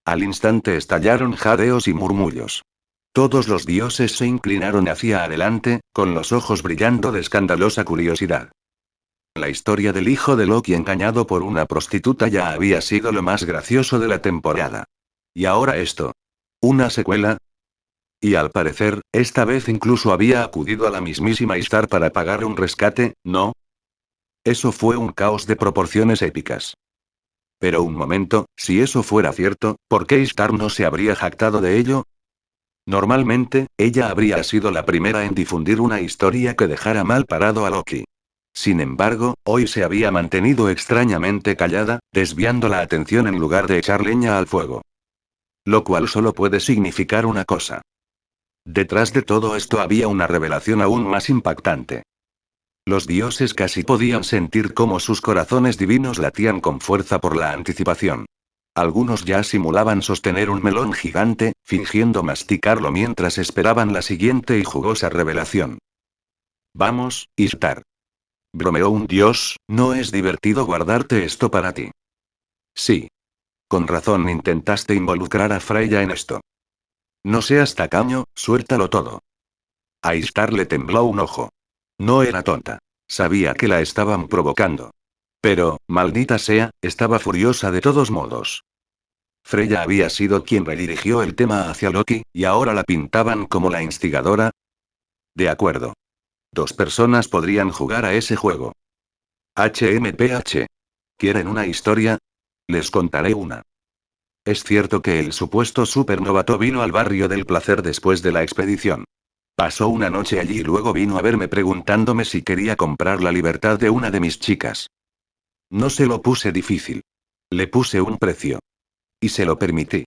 Al instante estallaron jadeos y murmullos. Todos los dioses se inclinaron hacia adelante, con los ojos brillando de escandalosa curiosidad. La historia del hijo de Loki engañado por una prostituta ya había sido lo más gracioso de la temporada. ¿Y ahora esto? ¿Una secuela? Y al parecer, esta vez incluso había acudido a la mismísima Ishtar para pagar un rescate, ¿no? Eso fue un caos de proporciones épicas. Pero un momento, si eso fuera cierto, ¿por qué Ishtar no se habría jactado de ello? Normalmente, ella habría sido la primera en difundir una historia que dejara mal parado a Loki. Sin embargo, hoy se había mantenido extrañamente callada, desviando la atención en lugar de echar leña al fuego. Lo cual solo puede significar una cosa. Detrás de todo esto había una revelación aún más impactante. Los dioses casi podían sentir cómo sus corazones divinos latían con fuerza por la anticipación. Algunos ya simulaban sostener un melón gigante, fingiendo masticarlo mientras esperaban la siguiente y jugosa revelación. Vamos, Ishtar. Bromeó un dios, no es divertido guardarte esto para ti. Sí. Con razón intentaste involucrar a Freya en esto. No seas tacaño, suéltalo todo. A Ishtar le tembló un ojo. No era tonta. Sabía que la estaban provocando. Pero, maldita sea, estaba furiosa de todos modos. Freya había sido quien redirigió el tema hacia Loki, y ahora la pintaban como la instigadora. De acuerdo. 2 personas podrían jugar a ese juego. HMPH. ¿Quieren una historia? Les contaré una. Es cierto que el supuesto supernovato vino al barrio del placer después de la expedición. Pasó una noche allí y luego vino a verme preguntándome si quería comprar la libertad de una de mis chicas. No se lo puse difícil. Le puse un precio. Y se lo permití.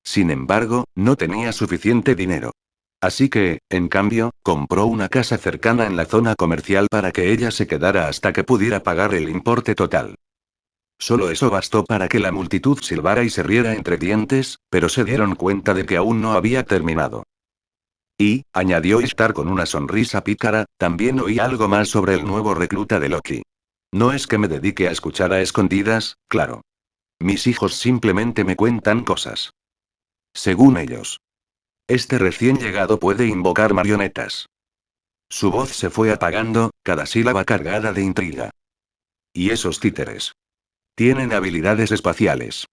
Sin embargo, no tenía suficiente dinero. Así que, en cambio, compró una casa cercana en la zona comercial para que ella se quedara hasta que pudiera pagar el importe total. Solo eso bastó para que la multitud silbara y se riera entre dientes, pero se dieron cuenta de que aún no había terminado. Y, añadió Ishtar con una sonrisa pícara, también oí algo más sobre el nuevo recluta de Loki. No es que me dedique a escuchar a escondidas, claro. Mis hijos simplemente me cuentan cosas. Según ellos. Este recién llegado puede invocar marionetas. Su voz se fue apagando, cada sílaba cargada de intriga. Y esos títeres. Tienen habilidades espaciales.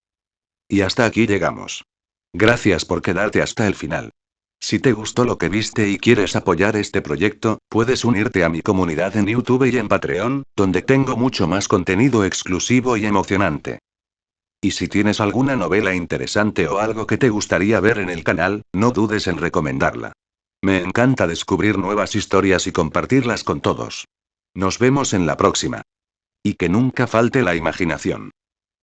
Y hasta aquí llegamos. Gracias por quedarte hasta el final. Si te gustó lo que viste y quieres apoyar este proyecto, puedes unirte a mi comunidad en YouTube y en Patreon, donde tengo mucho más contenido exclusivo y emocionante. Y si tienes alguna novela interesante o algo que te gustaría ver en el canal, no dudes en recomendarla. Me encanta descubrir nuevas historias y compartirlas con todos. Nos vemos en la próxima. Y que nunca falte la imaginación.